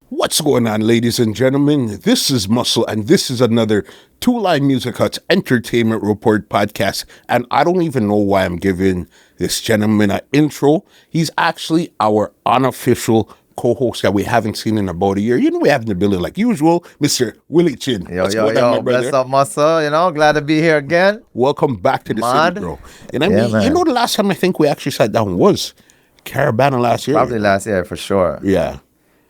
What's going on, ladies and gentlemen? This is Muscle, and this is another Two Line Music Hut's Entertainment Report podcast. And I don't even know why I'm giving this gentleman an intro. He's actually our unofficial co-host that we haven't seen in about a year. You know, we have in the building like usual, Mr. Willy Chin. Yo, bless up, Muscle. Glad to be here again. Welcome back to the city, bro. And I mean, you know, the last time I think we actually sat down was Caravana last year. Probably last year, for sure. Yeah.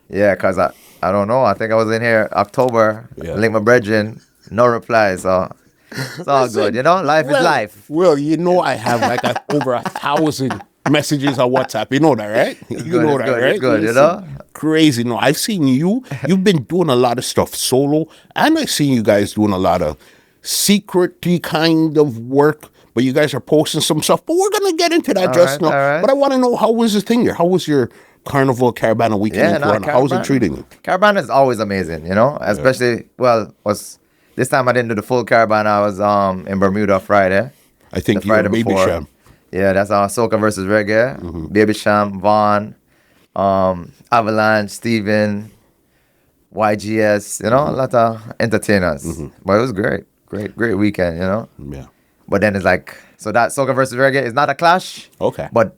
Yeah, because I don't know. I think I was in here October. Yeah. Link my brethren. No reply, so it's all good. Life is life. Well, I have like over 1,000 messages on WhatsApp. You know that, right? It's good. Crazy. No, I've seen you. You've been doing a lot of stuff solo, and I've seen you guys doing a lot of secret-y kind of work. But you guys are posting some stuff. But we're gonna get into that just now. Right. But I want to know, how was the thing here? How was your Carnival Caravana weekend in Toronto? How was it treating you? Caravana is always amazing, especially, this time I didn't do the full Caravana. I was in Bermuda Friday. I think you were Baby Sham. Yeah, that's Soca versus Reggae. Mm-hmm. Baby Sham, Vaughn, Avalanche, Steven, YGS, a lot of entertainers. Mm-hmm. But it was great weekend, Yeah. But then it's like, so that Soca versus Reggae is not a clash. Okay. But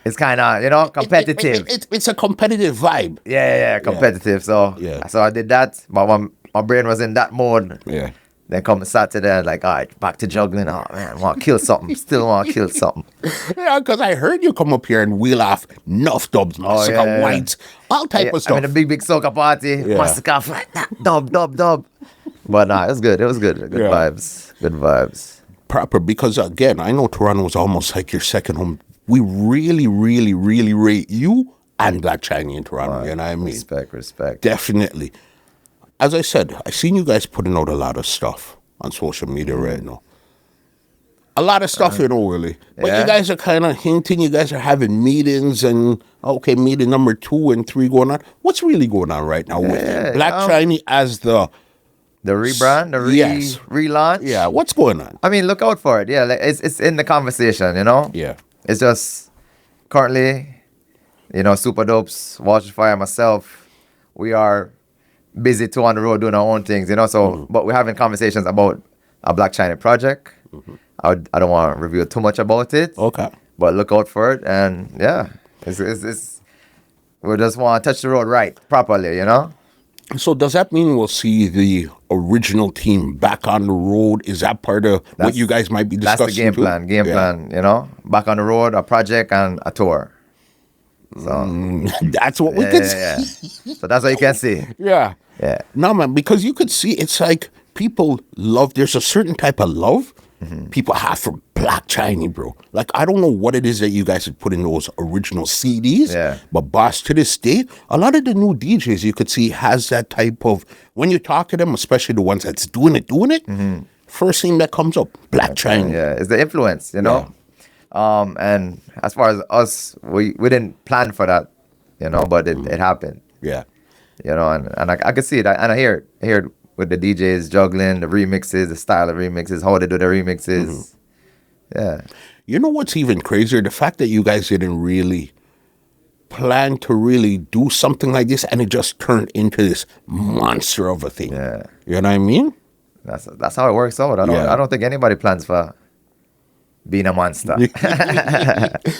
it's kind of, competitive. It's a competitive vibe. Yeah, competitive. So I did that, but my brain was in that mode. Yeah. Then come Saturday, I was like, all right, back to juggling. Oh, man, want to kill something. Still want to kill something. Yeah, because I heard you come up here and wheel off enough dubs, massacre whites, all type of stuff. I mean, a big soca party, massacre, like that, dub. But nah, it was good. Good vibes. Proper, because again, I know Toronto was almost like your second home. We really, really, really rate you and Black Chiney in Toronto. You know what I mean? Respect. Definitely. As I said, I've seen you guys putting out a lot of stuff on social media right now. A lot of stuff, really. But you guys are kind of hinting, you guys are having meetings and, meeting number 2 and 3 going on. What's really going on right now with Black Chiney as the rebrand, relaunch? Yeah, what's going on? I mean, look out for it. Yeah, like it's in the conversation, Yeah. It's just currently, Super Dopes, Watch Fire, myself, we are busy too on the road doing our own things, so, but we're having conversations about a Black Chiney project. Mm-hmm. I don't want to reveal too much about it. Okay. But look out for it, and it's we just want to touch the road right, properly, So does that mean we'll see the original team back on the road? Is that part of what you guys might be discussing? That's the game plan, back on the road, a project and a tour. So that's what we can see. So that's what you can see. Yeah. No, man, because you could see it's like people love, there's a certain type of love people have for Black Chiney, bro. Like, I don't know what it is that you guys have put in those original CDs, but boss, to this day, a lot of the new DJs you could see has that type of, when you talk to them, especially the ones that's doing it, first thing that comes up, Black Chiney. Yeah, it's the influence, and as far as us, we didn't plan for that, but it happened. Yeah. And I could see it, and I hear it with the DJs juggling, the remixes, the style of remixes, how they do the remixes. Yeah. You know what's even crazier? The fact that you guys didn't really plan to really do something like this, and it just turned into this monster of a thing. Yeah. You know what I mean? That's how it works out. I don't think anybody plans for being a monster.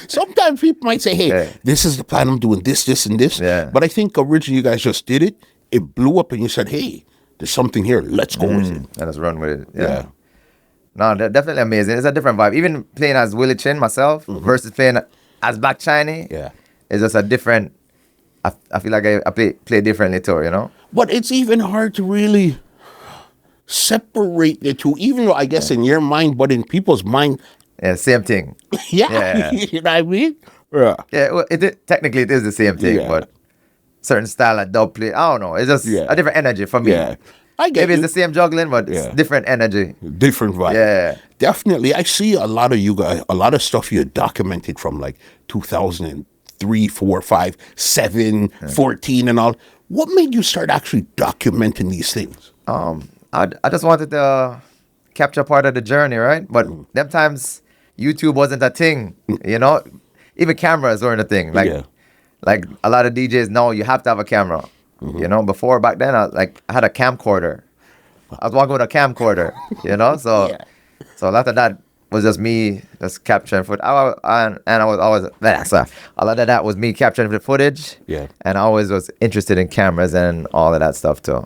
Sometimes people might say, hey, this is the plan, I'm doing this, and this. Yeah. But I think originally you guys just did it. It blew up and you said, hey, there's something here. Let's go with it. And let's run with it. Yeah. No, they're definitely amazing. It's a different vibe. Even playing as Willy Chin, myself, versus playing as Black Chiney, it's just a different, I feel like I play differently too, But it's even hard to really separate the two, even though I guess in your mind, but in people's mind, same thing. Yeah. You know what I mean? Yeah. Yeah, well, technically it is the same thing, but certain style of dub play, I don't know. It's just a different energy for me. Yeah. I get Maybe it's the same juggling, but it's different energy. Different vibe. Yeah. Definitely. I see a lot of you guys, a lot of stuff you documented from like 2003, 4, 5, 7, 14 and all. What made you start actually documenting these things? I just wanted to capture part of the journey, right? But them times YouTube wasn't a thing, Even cameras weren't a thing. Like a lot of DJs now, you have to have a camera. You know, before back then, I had a camcorder. I was walking with a camcorder, you know, so Yeah. so a lot of that was just me just capturing footage. And I was always sorry, a lot of that was me capturing the footage. Yeah. And I always was interested in cameras and all of that stuff too.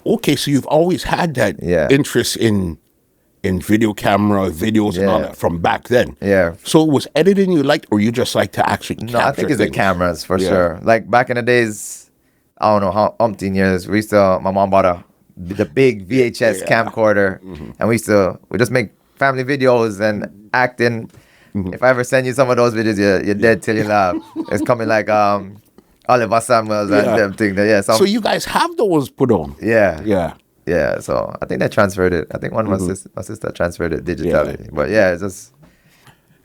Okay, so you've always had that Yeah. interest in video camera, videos and all Yeah. that from back then. Yeah. So it was editing you liked, or you just like to actually No, I think it's the things? cameras for Yeah. sure. Like back in the days, I don't know how umpteen years, my mom bought the big VHS camcorder, and we just make family videos and acting. If I ever send you some of those videos, you're dead till you laugh. It's coming like Oliver Samuels and Yeah. them thing. Yeah, So you guys have those put on? yeah, Yeah. yeah. So I think they transferred it. I think one of my sister transferred it digitally. But yeah, it's just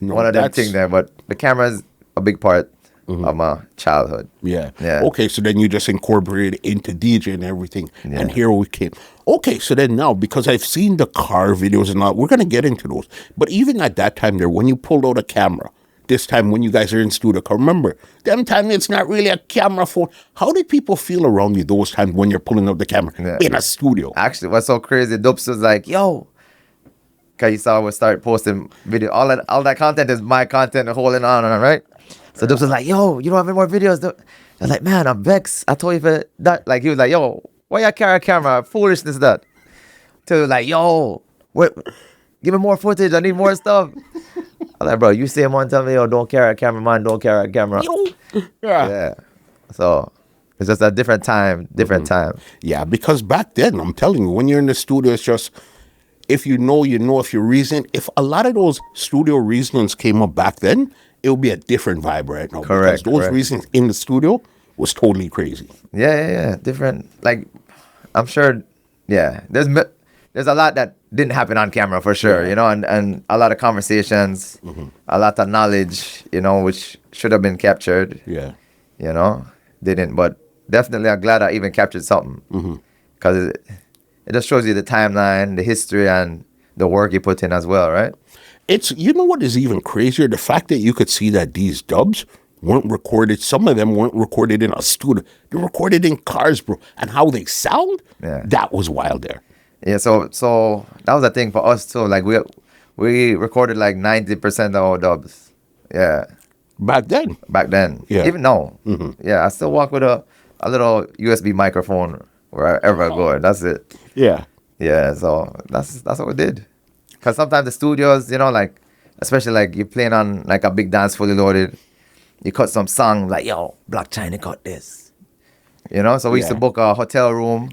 No, one of them that's- thing there. But the camera is a big part of my childhood. Yeah. Yeah. Okay, so then you just incorporated into DJ and everything, and here we came. Okay, so then now, because I've seen the car videos and all, we're going to get into those. But even at that time there, when you pulled out a camera, this time when you guys are in studio, 'cause remember, them time it's not really a camera phone. How did people feel around you those times when you're pulling out the camera in a studio? Actually, what's so crazy, Dubs was like, yo, because you saw we start posting video. All that content is my content holding on, right? So Dubs was like, yo, you don't have any more videos? I was like, man, I'm vexed. I told you for that. Like, he was like, yo, why you carry a camera? Foolishness that. So like, yo, wait, give me more footage. I need more stuff. I was like, bro, you see him one time, yo, don't carry a camera, man, don't carry a camera. Yeah. So it's just a different time, time. Yeah, because back then, I'm telling you, when you're in the studio, it's just, if you know, you know. If you reason, if a lot of those studio reasonings came up back then, it would be a different vibe right now. Correct, Because those correct. reasons in the studio was totally crazy. Yeah. Different. Like, I'm sure. Yeah, there's a lot that didn't happen on camera for sure. You know, and a lot of conversations, a lot of knowledge. You know, which should have been captured. Yeah. You know, didn't. But definitely, I'm glad I even captured something because it just shows you the timeline, the history, and the work you put in as well, right? It's, you know what is even crazier? The fact that you could see that these dubs weren't recorded, some of them weren't recorded in a studio. They're recorded in cars, bro. And how they sound, that was wild there. Yeah, so that was a thing for us too. Like we recorded like 90% of our dubs. Yeah. Back then. Back then. Yeah. Even now. Yeah, I still walk with a little USB microphone wherever I go. That's it. Yeah. Yeah, so that's what we did. Cause sometimes the studios, you know, like especially like you're playing on like a big dance fully loaded, you cut some song like, yo, Black Chiney cut this. You know, so we used to book a hotel room,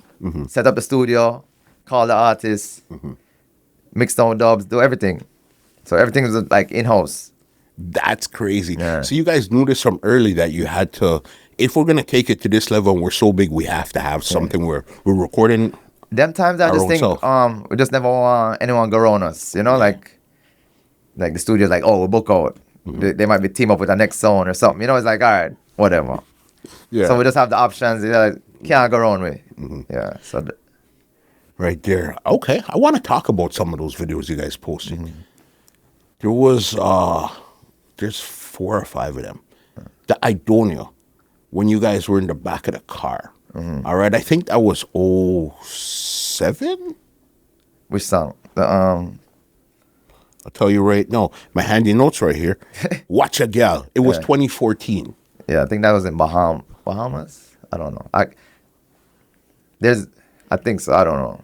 set up the studio, call the artist, mix down dubs, do everything. So everything was like in-house. That's crazy. Yeah. So you guys knew this from early that you had to, if we're going to take it to this level and we're so big, we have to have something where we're recording. Them times I Our just own think self. we just never want anyone go around us, you know, like the studio's like, oh, we'll book out. They might be team up with the next zone or something. You know, it's like, all right, whatever. Yeah. So we just have the options. You know, like, can't go around with. Yeah. So Right there. Okay. I want to talk about some of those videos you guys posted. There was, there's 4 or 5 of them. The Aidonia, when you guys were in the back of the car. All right. I think that was 07? which song? The I'll tell you right now. My handy notes right here. Watch a Gal. It was 2014. yeah, I think that was in Bahamas. I don't know. I think so. I don't know.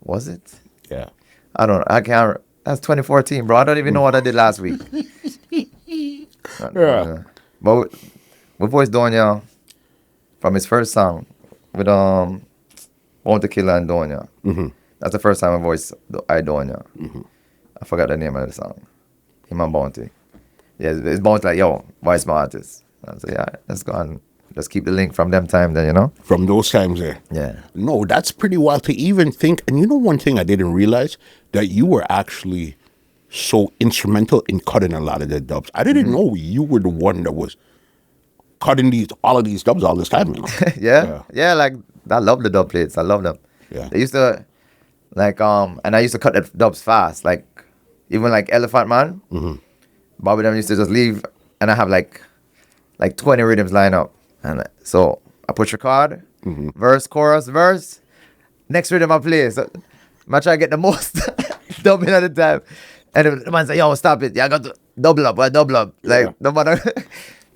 Was it? Yeah. I don't know. I can't. That's 2014, bro. I don't even know what I did last week. Yeah. But we voiced Donya from his first song with Want to Kill and Donya. That's the first time I voiced Aidonia. I forgot the name of the song. Him and Bounty. Yeah, it's Bounty like, yo, voice my artist. I said, yeah, let's go and let's keep the link from them time then, you know? From those times there. Yeah. No, that's pretty wild to even think. And you know one thing I didn't realize? That you were actually so instrumental in cutting a lot of the dubs. I didn't know you were the one that was cutting all of these dubs all this time. You know? Yeah, like I love the dub plates. I love them. Yeah. They used to like and I used to cut the dubs fast. Like even like Elephant Man. Bobby them used to just leave and I have like 20 rhythms lined up. And so I push record, verse, chorus, verse. Next rhythm I play. So I try to get the most dubbing at the time. And the man say, yo, stop it. Yeah, I got to double up. Like, no matter.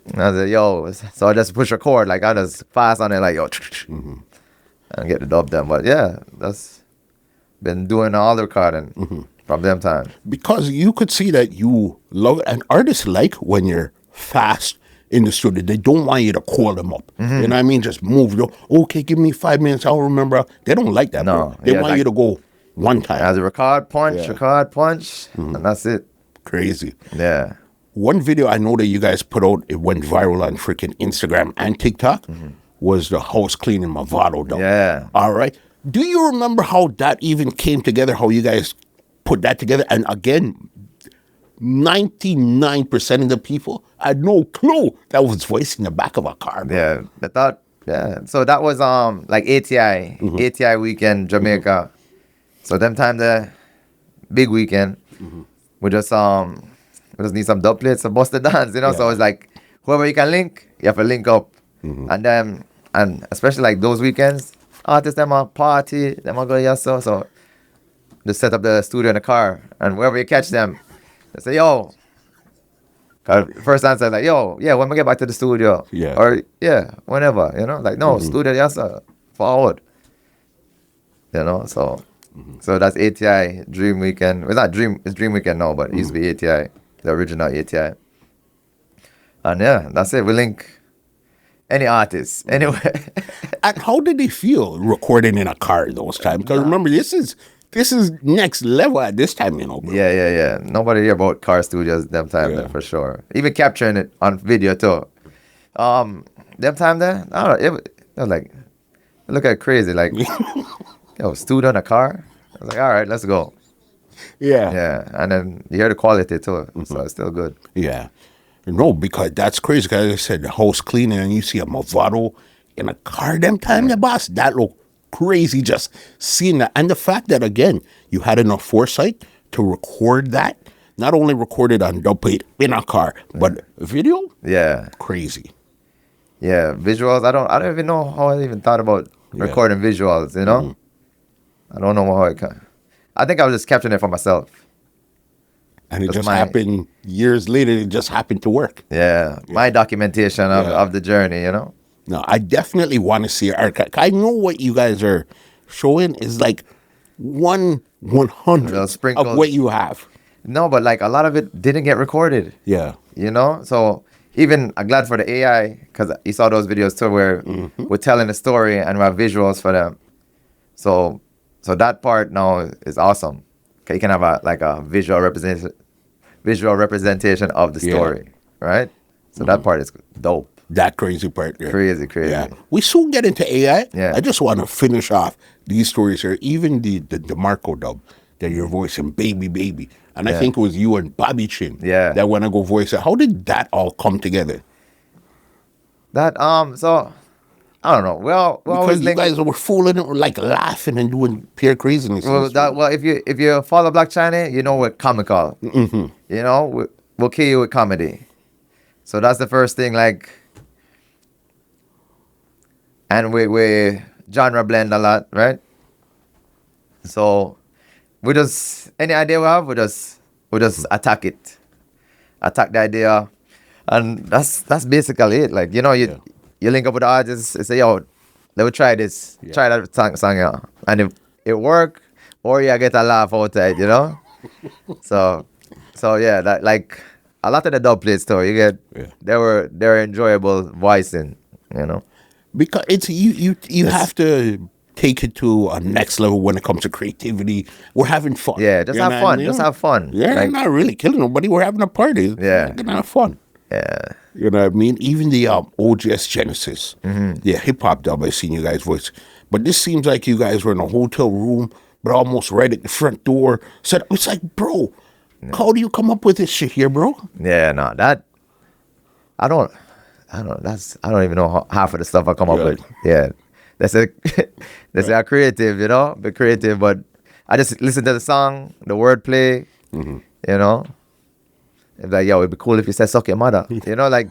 And I said, yo. So I just push record. Like, I just fast on it, like, yo. And get the dub done. But yeah, that's been doing all the recording from them time. Because you could see that you love it. And artists like when you're fast in the studio. They don't want you to call them up. You know what I mean? Just move. Okay, give me 5 minutes. I'll remember. They don't like that, bro. They want you to go one time. As a record punch, and that's it. Crazy. Yeah. One video I know that you guys put out, it went viral on freaking Instagram and TikTok, was the house cleaning Mavado dub. Yeah. All right. Do you remember how that even came together, how you guys put that together? And again, 99% of the people had no clue that was voice in the back of a car. Bro. Yeah. I thought, so that was like ATI weekend, Jamaica. So them time the big weekend, we just need some dubplates to bust the dance, you know. So it's like whoever you can link, you have to link up. And then and especially like those weekends, artists them a party, them a go so just set up the studio in the car, and wherever you catch them, they say, yo. First answer like, yo, yeah, when we get back to the studio. Yeah. Or yeah, whenever, you know, like no, studio, yes sir, forward. You know, so that's ATI Dream Weekend. It's not Dream, it's Dream Weekend now, but it used to be ATI, the original ATI. And yeah, that's it. We link any artist, anywhere. And how did they feel recording in a car those times? Because remember, this is next level at this time, you know, bro. Yeah. Nobody hear about car studios them time there, for sure. Even capturing it on video too. Them time there, I don't know, it was like, look at crazy, like, yo, studio in a car. I was like, all right, let's go. Yeah, and then you hear the quality too, so it's still good. Yeah. No, because that's crazy. Because I said the house cleaning and you see a Mavado in a car them time, the boss, that look crazy just seeing that. And the fact that, again, you had enough foresight to record that, not only recorded on dubplate in a car, but video? Yeah. Crazy. Yeah, visuals, I don't even know how I even thought about recording visuals, you know? I don't know how I think I was just capturing it for myself. And it just happened years later. It just happened to work. Yeah, my documentation of the journey, you know? No, I definitely want to see your archive. I know what you guys are showing is like 1/100 of what you have. No, but like a lot of it didn't get recorded. Yeah. You know? So even I'm glad for the AI, because you saw those videos too where we're telling the story and we have visuals for them. So that part now is awesome. You can have a visual representation of the story, right? So that part is dope. That crazy part there. Crazy. Yeah. We soon get into AI. Yeah. I just want to finish off these stories here. Even the Demarco dub that you're voicing, Baby. And I think it was you and Bobby Chin that want to go voice it. How did that all come together? That, so, I don't know. Well, because you guys were fooling, like laughing and doing pure craziness. Well, if you follow Black Chiney, you know we're comical. You know, we'll kill you with comedy. So that's the first thing, like, and we genre blend a lot, right? So we just, any idea we have, we just attack it. Attack the idea. And that's basically it. Like, you know, you link up with the artists and say, yo, let me try this. Try that song, yeah. And if it work, or you get a laugh out of it, you know? So yeah, that, like a lot of the dubplates too, you get they're enjoyable voicing, you know. Because it's you have to take it to a next level when it comes to creativity. We're having fun. Yeah, just have fun. Just have fun. Yeah, like, not really killing nobody. We're having a party. Yeah. We're gonna have fun. Yeah. You know what I mean? Even the OGS Genesis, the hip-hop dub I've seen you guys voice. But this seems like you guys were in a hotel room, but almost right at the front door. So it's like, bro, how do you come up with this shit here, bro? Yeah, no, that, I don't even know how, half of the stuff I come up with. Yeah. That's how creative, you know? Be creative, but I just listen to the song, the wordplay, you know? It's like, yo, it'd be cool if you said suck your mother. You know, like,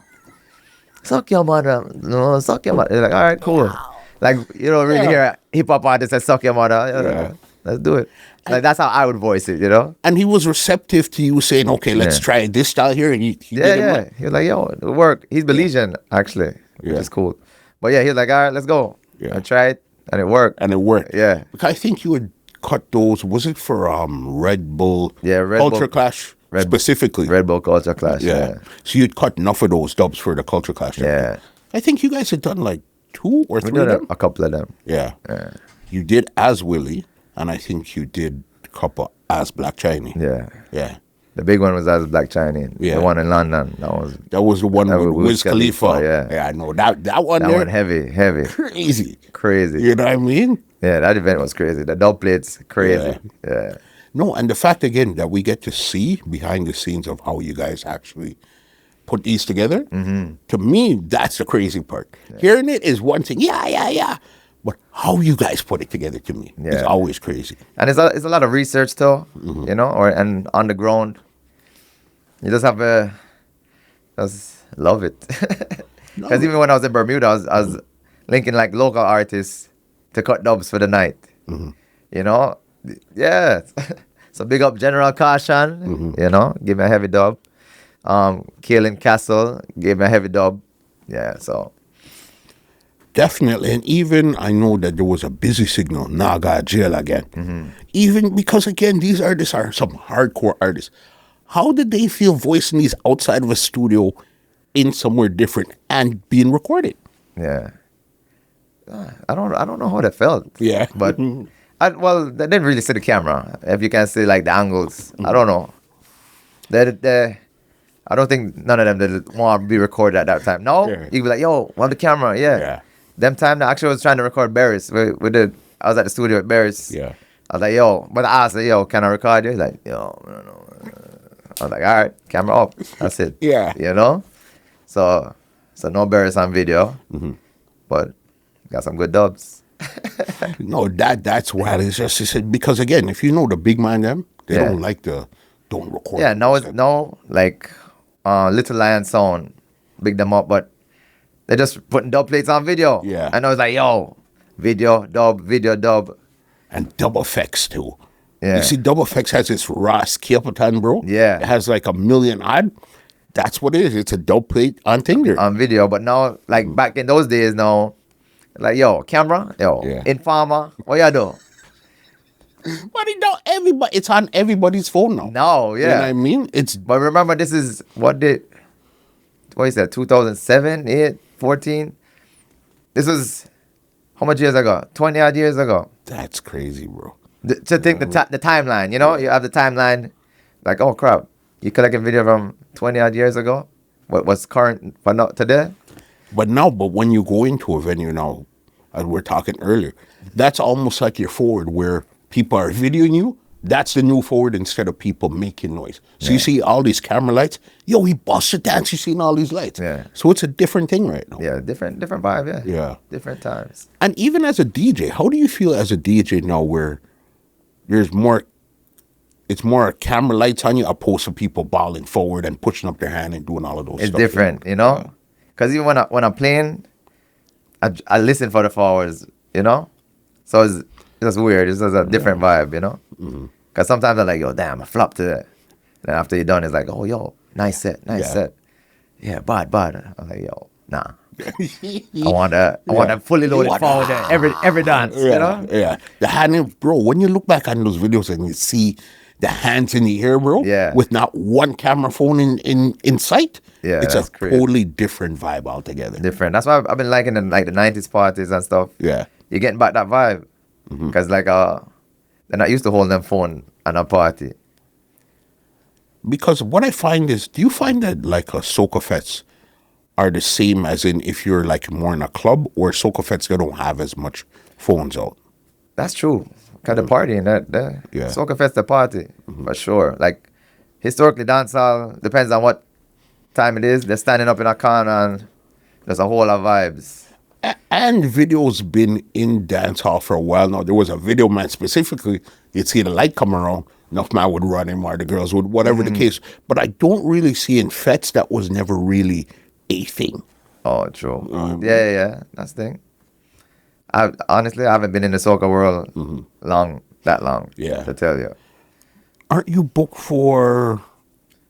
suck your mother. No, suck your mother. They're like, all right, cool. Like, you don't really hear a hip hop artist say suck your mother. Yeah. Let's do it. Like, that's how I would voice it, you know? And he was receptive to you saying, okay, let's try this style here. And he did it well. He was like, yo, it'll work. He's Belizean, actually, which is cool. But yeah, he was like, all right, let's go. Yeah. I tried, and it worked. Yeah. Because I think you had cut those, was it for Red Bull Red Culture Bull, Clash specifically? Red Bull Culture Clash, yeah. So you'd cut enough of those dubs for the Culture Clash. Yeah. I think you guys had done like 2 or 3 We of did them. a couple of them. Yeah. You did as Willy, and I think you did a couple as Black Chiney. Yeah. Yeah. The big one was as Black Chiney. Yeah. The one in London. That was the one with Wiz Khalifa. Yeah. Yeah, I know. That one That there, one heavy. crazy. Crazy. You know what I mean? Yeah, that event was crazy. The dubplates, crazy. Yeah. No, and the fact again that we get to see behind the scenes of how you guys actually put these together, to me, that's the crazy part. Hearing it is one thing, yeah. But how you guys put it together to me is always crazy. And it's a lot of research though, you know, and on the ground. You just have to just love it. Because even when I was in Bermuda, I was linking like local artists to cut dubs for the night. You know? Yeah. So big up General Caution, you know, give me a heavy dub. Kaelin Castle gave me a heavy dub. Yeah, so. Definitely. And even I know that there was a busy signal, Naga jail again. Even because again, these artists are some hardcore artists. How did they feel voicing these outside of a studio in somewhere different and being recorded? Yeah. I don't know how they felt. Yeah. But well, they didn't really see the camera. If you can see like the angles. I don't know. I don't think none of them did want to be recorded at that time. No, you'd be like, yo, want the camera? Yeah. Them time I actually was trying to record Barris. I was at the studio at Barris. Yeah. I was like, yo, but I asked, yo, can I record you? He's like, yo, no. I was like, all right, camera up. That's it. Yeah. You know? So no Barris on video, but got some good dubs. No, that's why it's just because again, if you know the big man them, they don't record. Yeah, no, like Little Lion Sound, big them up, but they're just putting dub plates on video. Yeah. And I was like, yo, video dub. And double effects too. Yeah. You see, double effects has this raw Capleton, bro. Yeah. It has like 1 million odd. That's what it is. It's a dub plate on Tinder. On video, but now, like back in those days, now, like, yo, camera, Informer, what y'all do? But it's on everybody's phone now. No, yeah. You know what I mean? But remember, this is, what is that, 2007, 8, 14? This was, how much years ago? 20 odd years ago. That's crazy, bro. To think the timeline, you know? You have the timeline, like, oh, crap. You collecting video from 20 odd years ago? What's current, but not today? But when you go into a venue now, as we were talking earlier, that's almost like your forward where people are videoing you. That's the new forward instead of people making noise. So you see all these camera lights. Yo, he busted dance. You seen all these lights. Yeah. So it's a different thing right now. Yeah, different vibe, yeah. Yeah. Different times. And even as a DJ, how do you feel as a DJ now where it's more camera lights on you opposed to people balling forward and pushing up their hand and doing all of those It's stuff? different, you know? Because even when I'm playing, I listen for the forwards, you know? So it's just weird. It's just a different vibe, you know? Because sometimes I'm like, yo, damn, I flopped to that. Then after you're done, it's like, oh, yo, nice set. Yeah, bad. I'm like, yo, nah. I want a fully loaded forward every dance, you know? Yeah. The hand, bro, when you look back on those videos and you see the hands in the air, bro, with not one camera phone in sight, it's a crazy. totally different vibe altogether. Different. That's why I've been liking the 90s parties and stuff. Yeah. You're getting back that vibe. Because they're not used to holding them phone at a party. Because what I find is, do you find that like a soca fest are the same as in if you're like more in a club, or soca fests they don't have as much phones out? That's true. Kind of party in that. Soca fest a party, for sure. Like, historically, dancehall, depends on what time it is. They're standing up in a corner and there's a whole lot of vibes. And video's been in dancehall for a while now. There was a video man specifically, you'd see the light come around, enough man would run him or the girls would, whatever the case. But I don't really see in fests that was never really a thing. Oh, true. Yeah. That's the thing. Honestly, I haven't been in the soca world that long. Yeah. To tell you. Aren't you booked for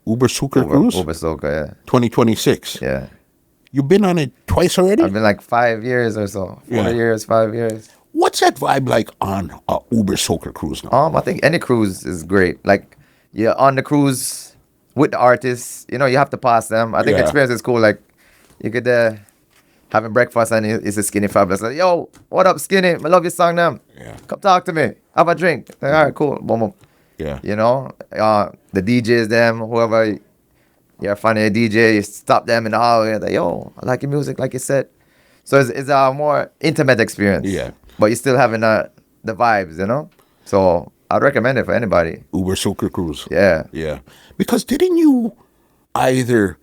Uber Soca Cruise? Uber Soca, 2026. yeah. You've been on it twice already? I've been like 5 years or so. 4 years, 5 years. What's that vibe like on a Uber Soca Cruise now? I think any cruise is great. Like, you're on the cruise with the artists, you have to pass them. I think the experience is cool. Like, you could having breakfast and it's a Skinny Fabulous. Like, yo, what up, Skinny? I love your song now. Yeah. Come talk to me. Have a drink. Like, all right, cool. Boom, boom. Yeah. The DJs, them, whoever, you're a funny DJ, you stop them in the hallway. Like, yo, I like your music, like you said. So it's a more intimate experience. Yeah. But you're still having the vibes, So I'd recommend it for anybody. Uber Soca Cruise. Yeah. Yeah. Because didn't you either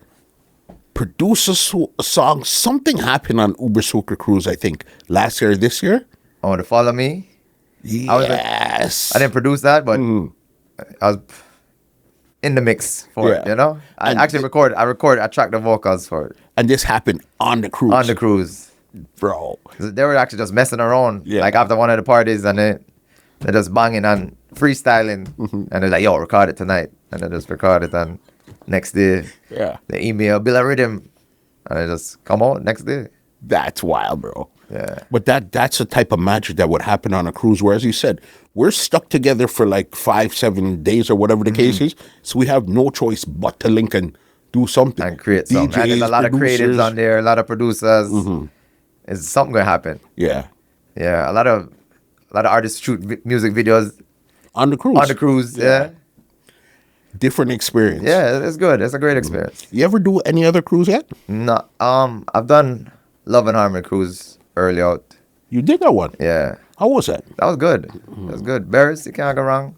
produce a song? Something happened on Uber Soca Cruise, I think, last year or this year? Oh, to Follow Me? Yes. I didn't produce that, but I was in the mix for it, I actually I tracked the vocals for it. And this happened on the cruise. On the cruise. Bro. They were actually just messing around. Yeah. Like after one of the parties and they're just banging and freestyling. And they're like, yo, record it tonight. And they just record it and next day they email Bill a Rhythm. And they just come out next day. That's wild, bro. Yeah. But that's the type of magic that would happen on a cruise where, as you said, we're stuck together for like 5-7 days or whatever the case is. So we have no choice but to link and do something. And create something. And there's a lot of creatives on there, a lot of producers. It's something going to happen. Yeah. Yeah. A lot of artists shoot music videos. On the cruise. On the cruise, yeah. Different experience. Yeah, it's good. It's a great experience. You ever do any other cruise yet? No. I've done Love and Harmony cruise early out. You did that one? Yeah. How was that? That was good. That was good. Berries, you can't go wrong.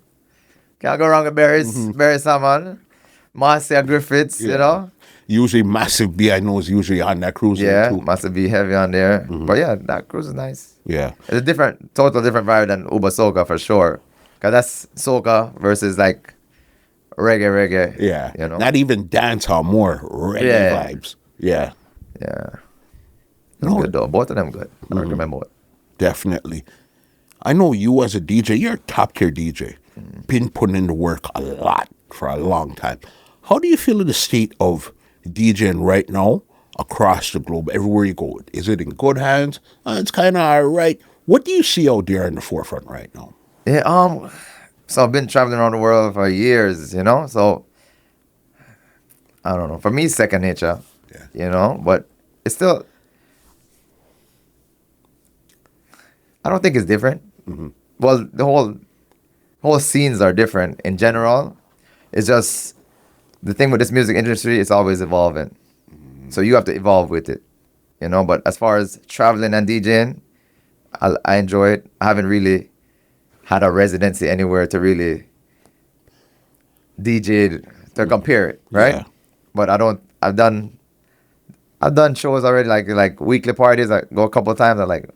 Can't go wrong with berries. Berries salmon. Marcia Griffiths, Usually Massive B, I know, is usually on that cruise. Yeah, too. must be heavy on there. But yeah, that cruise is nice. Yeah. It's a total different vibe than Uber Soca for sure. Because that's Soca versus like reggae. Yeah. Not even dancehall, more reggae vibes. Yeah. Yeah. It's good though. Both of them good. I recommend both. Definitely. I know you as a DJ, you're a top tier DJ. Been putting in the work a lot for a long time. How do you feel in the state of DJing right now across the globe, everywhere you go? Is it in good hands? It's kind of all right. What do you see out there in the forefront right now? Yeah, so I've been traveling around the world for years, so I don't know. For me, it's second nature, but it's still, I don't think it's different. Well, the whole scenes are different in general. It's just the thing with this music industry, it's always evolving. So you have to evolve with it, But as far as traveling and DJing, I enjoy it. I haven't really had a residency anywhere to really DJ to compare it, right? Yeah. But I've done shows already, like weekly parties. I go a couple of times. I'm like,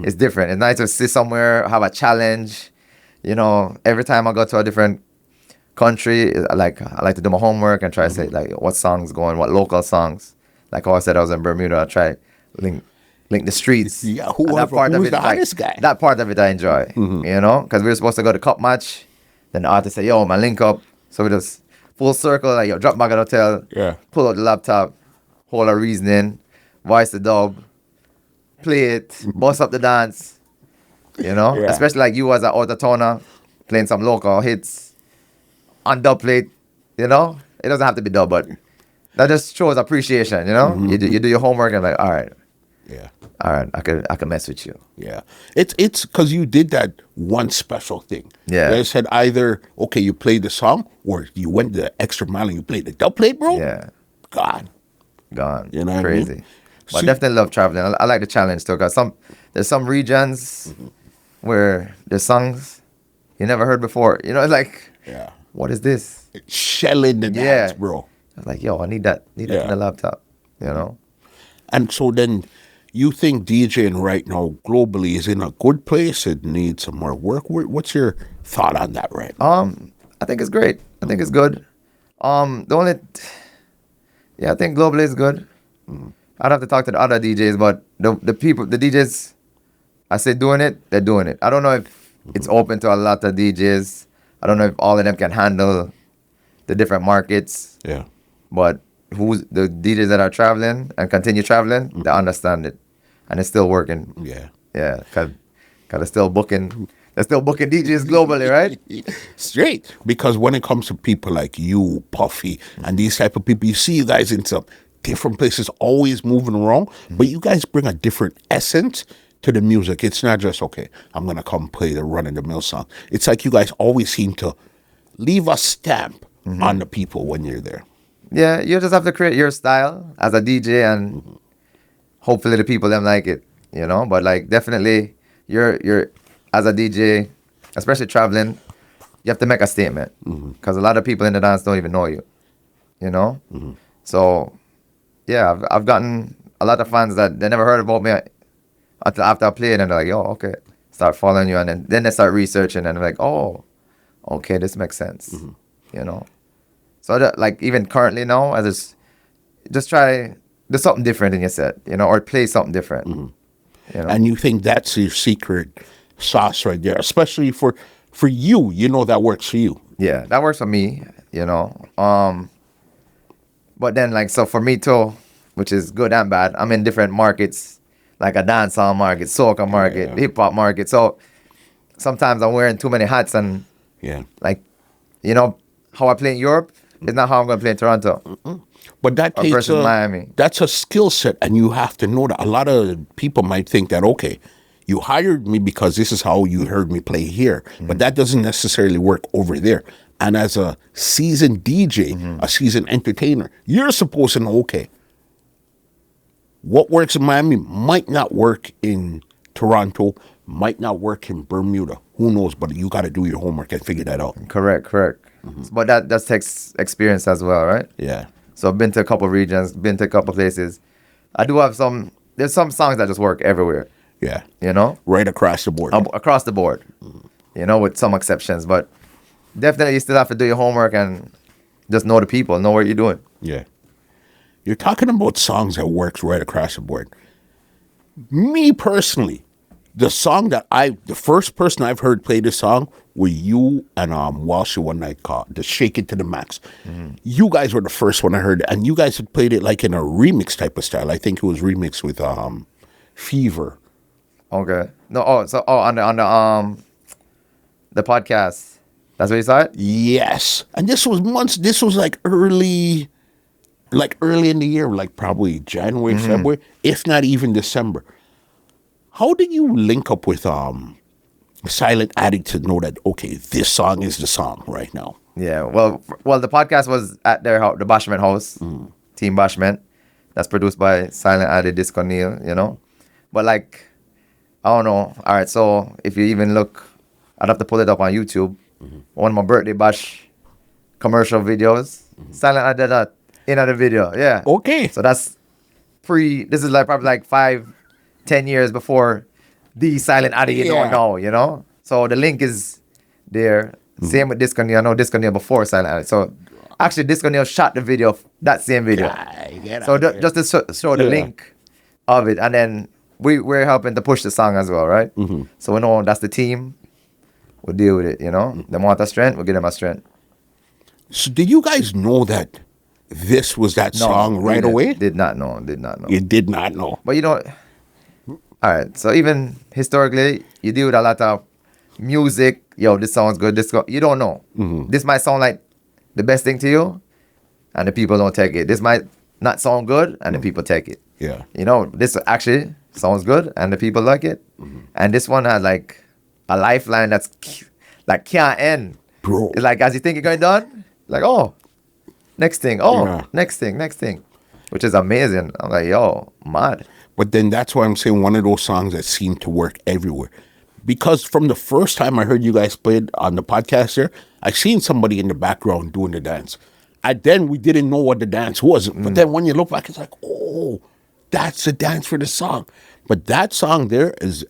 it's different. It's nice to sit somewhere, have a challenge. Every time I go to a different country, I like to do my homework and try to say like what songs going, what local songs. Like how I said, I was in Bermuda. I try link the streets. Yeah, who's the hottest guy? That part of it I enjoy. Because we were supposed to go to Cup Match. Then the artist said, "Yo, man, link up." So we just full circle, like, yo, drop back at the hotel. Yeah. Pull out the laptop, hold a reasoning, voice the dub, play it, bust up the dance. Yeah. Especially like you as an out-of-towner, playing some local hits on dubplate. It doesn't have to be dub, but that just shows appreciation. You do your homework and like, all right. Yeah. All right, I can mess with you. Yeah. It's because you did that one special thing. Yeah. They said either, okay, you played the song, or you went the extra mile and you played the dub plate, bro. Yeah. God. Gone. You know what I Crazy. mean? But I definitely love traveling. I like the challenge too, because there's some regions where there's songs you never heard before. It's like, Yeah. what is this? Shelling the dance, bro. I was like, yo, I need that in the laptop, And so then you think DJing right now globally is in a good place? It needs some more work? What's your thought on that right now? I think it's great. I think it's good. I think globally is good. I'd have to talk to the other DJs, but the people, the DJs, I say doing it, they're doing it. I don't know if it's open to a lot of DJs. I don't know if all of them can handle the different markets. Yeah. But who's the DJs that are traveling and continue traveling, they understand it, and it's still working. Yeah. Yeah, cause they're still booking. They're still booking DJs globally, right? Straight. Because when it comes to people like you, Puffy, and these type of people, you see you guys in some different places, always moving around, but you guys bring a different essence to the music. It's not just, okay, I'm going to come play the run-of-the-mill song. It's like you guys always seem to leave a stamp on the people when you're there. Yeah, you just have to create your style as a DJ, and hopefully the people them like it, you know. But like definitely, you're as a DJ, especially traveling, you have to make a statement because a lot of people in the dance don't even know you, you know. So yeah, I've gotten a lot of fans that they never heard about me until after I played, and they're like, "Oh, okay," start following you, and then they start researching, and they're like, "Oh, okay, this makes sense," you know. So that, like even currently now, I just try do something different in your set, you know, or play something different. You know? And you think that's your secret sauce right there, especially for you. You know that works for you. Yeah, that works for me, you know. But then like so for me too, which is good and bad, I'm in different markets, like a dancehall market, soca market, hip hop market. So sometimes I'm wearing too many hats, and like, you know, how I play in Europe is not how I'm going to play in Toronto. But that takes versus Miami. That's a skill set, and you have to know that. A lot of people might think that, okay, you hired me because this is how you heard me play here, but that doesn't necessarily work over there. And as a seasoned DJ, a seasoned entertainer, you're supposed to know, okay, what works in Miami might not work in Toronto, might not work in Bermuda. Who knows? But you got to do your homework and figure that out. Correct. But that takes experience as well, right? Yeah. So I've been to a couple regions, been to a couple places. I do have there's some songs that just work everywhere. Yeah. You know? Right across the board. Across the board. You know, with some exceptions. But definitely you still have to do your homework and just know the people, know what you're doing. Yeah. You're talking about songs that works right across the board. Me personally, the first person I've heard play this song were you and Walsh one night called the Shake It to the Max. You guys were the first one I heard, and you guys had played it like in a remix type of style. I think it was remixed with Fever. Okay. No, on the podcast. That's what you saw it? Yes. And this was like early in the year, like probably January, February, if not even December. How did you link up with Silent Addy to know that, okay, this song is the song right now? Yeah, well, the podcast was at their house, the Bashment House, Team Bashment. That's produced by Silent Addy, Disco Neil, you know. But like, I don't know. All right, so if you even look, I'd have to pull it up on YouTube. One of my birthday bash commercial videos, Silent Addy did that in the video. Yeah. Okay. So that's this is like probably like 5-10 years before the Silent Addy you don't know, you know? So the link is there. Same with Disco Neil. I know Disco Neil before Silent Addy. So actually Disco Neil shot the video, that same video. So just to show the link of it. And then we're helping to push the song as well, right? So we know that's the team. We'll deal with it, you know? They want a strength, we'll give them a strength. So did you guys know that this was that song right away? Did not know. You did not know. But you know, all right, so even historically, you deal with a lot of music. Yo, this sounds good. You don't know. This might sound like the best thing to you, and the people don't take it. This might not sound good, and the people take it. Yeah. You know, this actually sounds good, and the people like it. And this one has like a lifeline that's like can't end. Bro. It's like as you think you're going done, like, oh, next thing. Oh, next thing. Which is amazing. I'm like, yo, mad. But then that's why I'm saying one of those songs that seem to work everywhere. Because from the first time I heard you guys play it on the podcast there, I seen somebody in the background doing the dance. And then we didn't know what the dance was. But then when you look back, it's like, oh, that's the dance for the song. But that song there is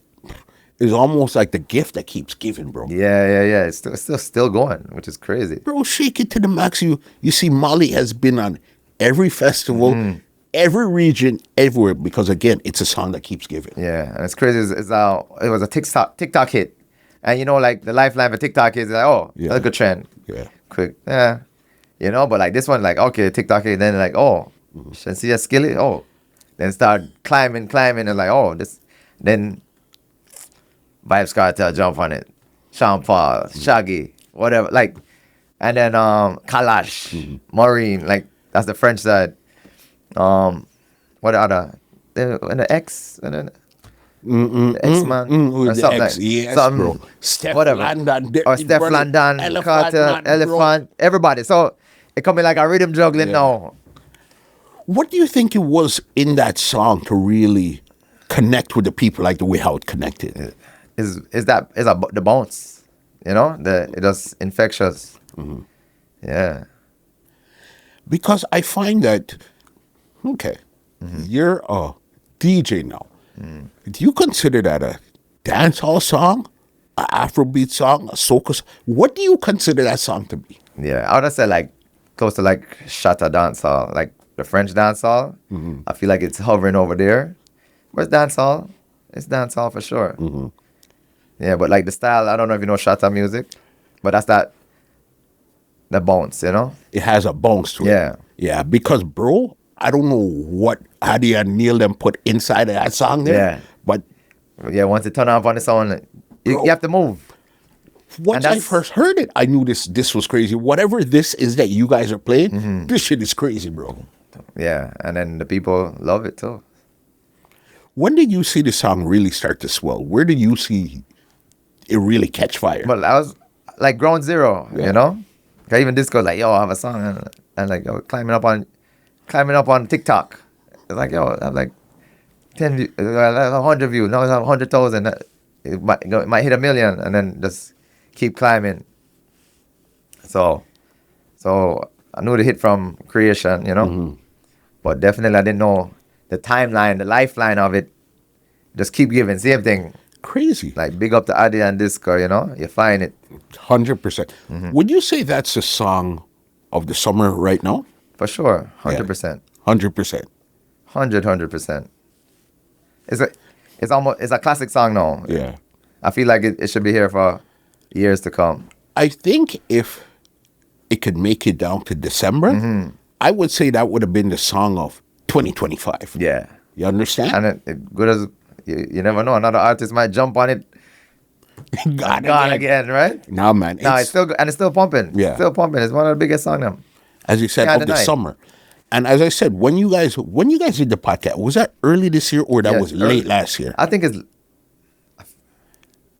almost like the gift that keeps giving, bro. Yeah. It's still going, which is crazy. Bro, Shake It to the Max. You see Moily has been on every festival. every region, everywhere, because again, it's a song that keeps giving. Yeah, and it's crazy. It was a TikTok hit, and you know, like the lifeline for TikTok is like, oh, Yeah. that's a good trend. Yeah. Quick, yeah, you know. But like this one, like okay, TikTok hit, then like oh, Shenseea Skilly, oh, then start climbing, and like oh, this, then Vybz Kartel jump on it, Sean Paul, Shaggy, whatever, like, and then Kalash, Maureen, like that's the French side. What other? And the X and then the X man or The something. X, Like, yes, something, bro. Steph whatever. London, Or Steph brother, London, Elephant Carter, Man, bro. Elephant, everybody. So it coming like a rhythm juggling now. What do you think it was in that song to really connect with the people like the way how it connected? Is the bounce, you know? It was infectious. Yeah. Because I find that, okay, you're a DJ now. Do you consider that a dancehall song, an Afrobeat song, a soca song? What do you consider that song to be? Yeah, I would say like close to like Shatta dancehall, like the French dancehall. I feel like it's hovering over there. Where's dancehall? It's dancehall for sure. Yeah, but like the style, I don't know if you know Shatta music, but that's the bounce, you know? It has a bounce to it. Yeah. Yeah, because, bro, I don't know what Addy and Neil them put inside of that song there. Yeah. But Yeah, once it turn off on its own, you have to move. once I first heard it, I knew this was crazy. Whatever this is that you guys are playing, this shit is crazy, bro. Yeah, and then the people love it too. When did you see the song really start to swell? Where did you see it really catch fire? But I was like ground zero, you know? 'Cause even Disco like, yo, I have a song and like yo, climbing up on TikTok. It's like, yo, I'm like 10 views, 100 views, now it's 100,000. It might hit 1 million and then just keep climbing. So I knew the hit from creation, you know? But definitely I didn't know the timeline, the lifeline of it. Just keep giving, same thing. Crazy. Like big up to Addy and Disco, you know? You find it. 100%. Would you say that's the song of the summer right now? For sure. 100%. 100%. 100%. It's a classic song now. Yeah. I feel like it should be here for years to come. I think if it could make it down to December, I would say that would have been the song of 2025. Yeah. You understand? And it good as you never know, another artist might jump on it. Gone again, right? Nah, man. No, it's still good, and it's still pumping. Yeah. Still pumping. It's one of the biggest songs now. As you said, Can't of the deny. summer. And as I said, when you guys did the podcast, was that early this year or that Yeah, was early. late last year? I think it's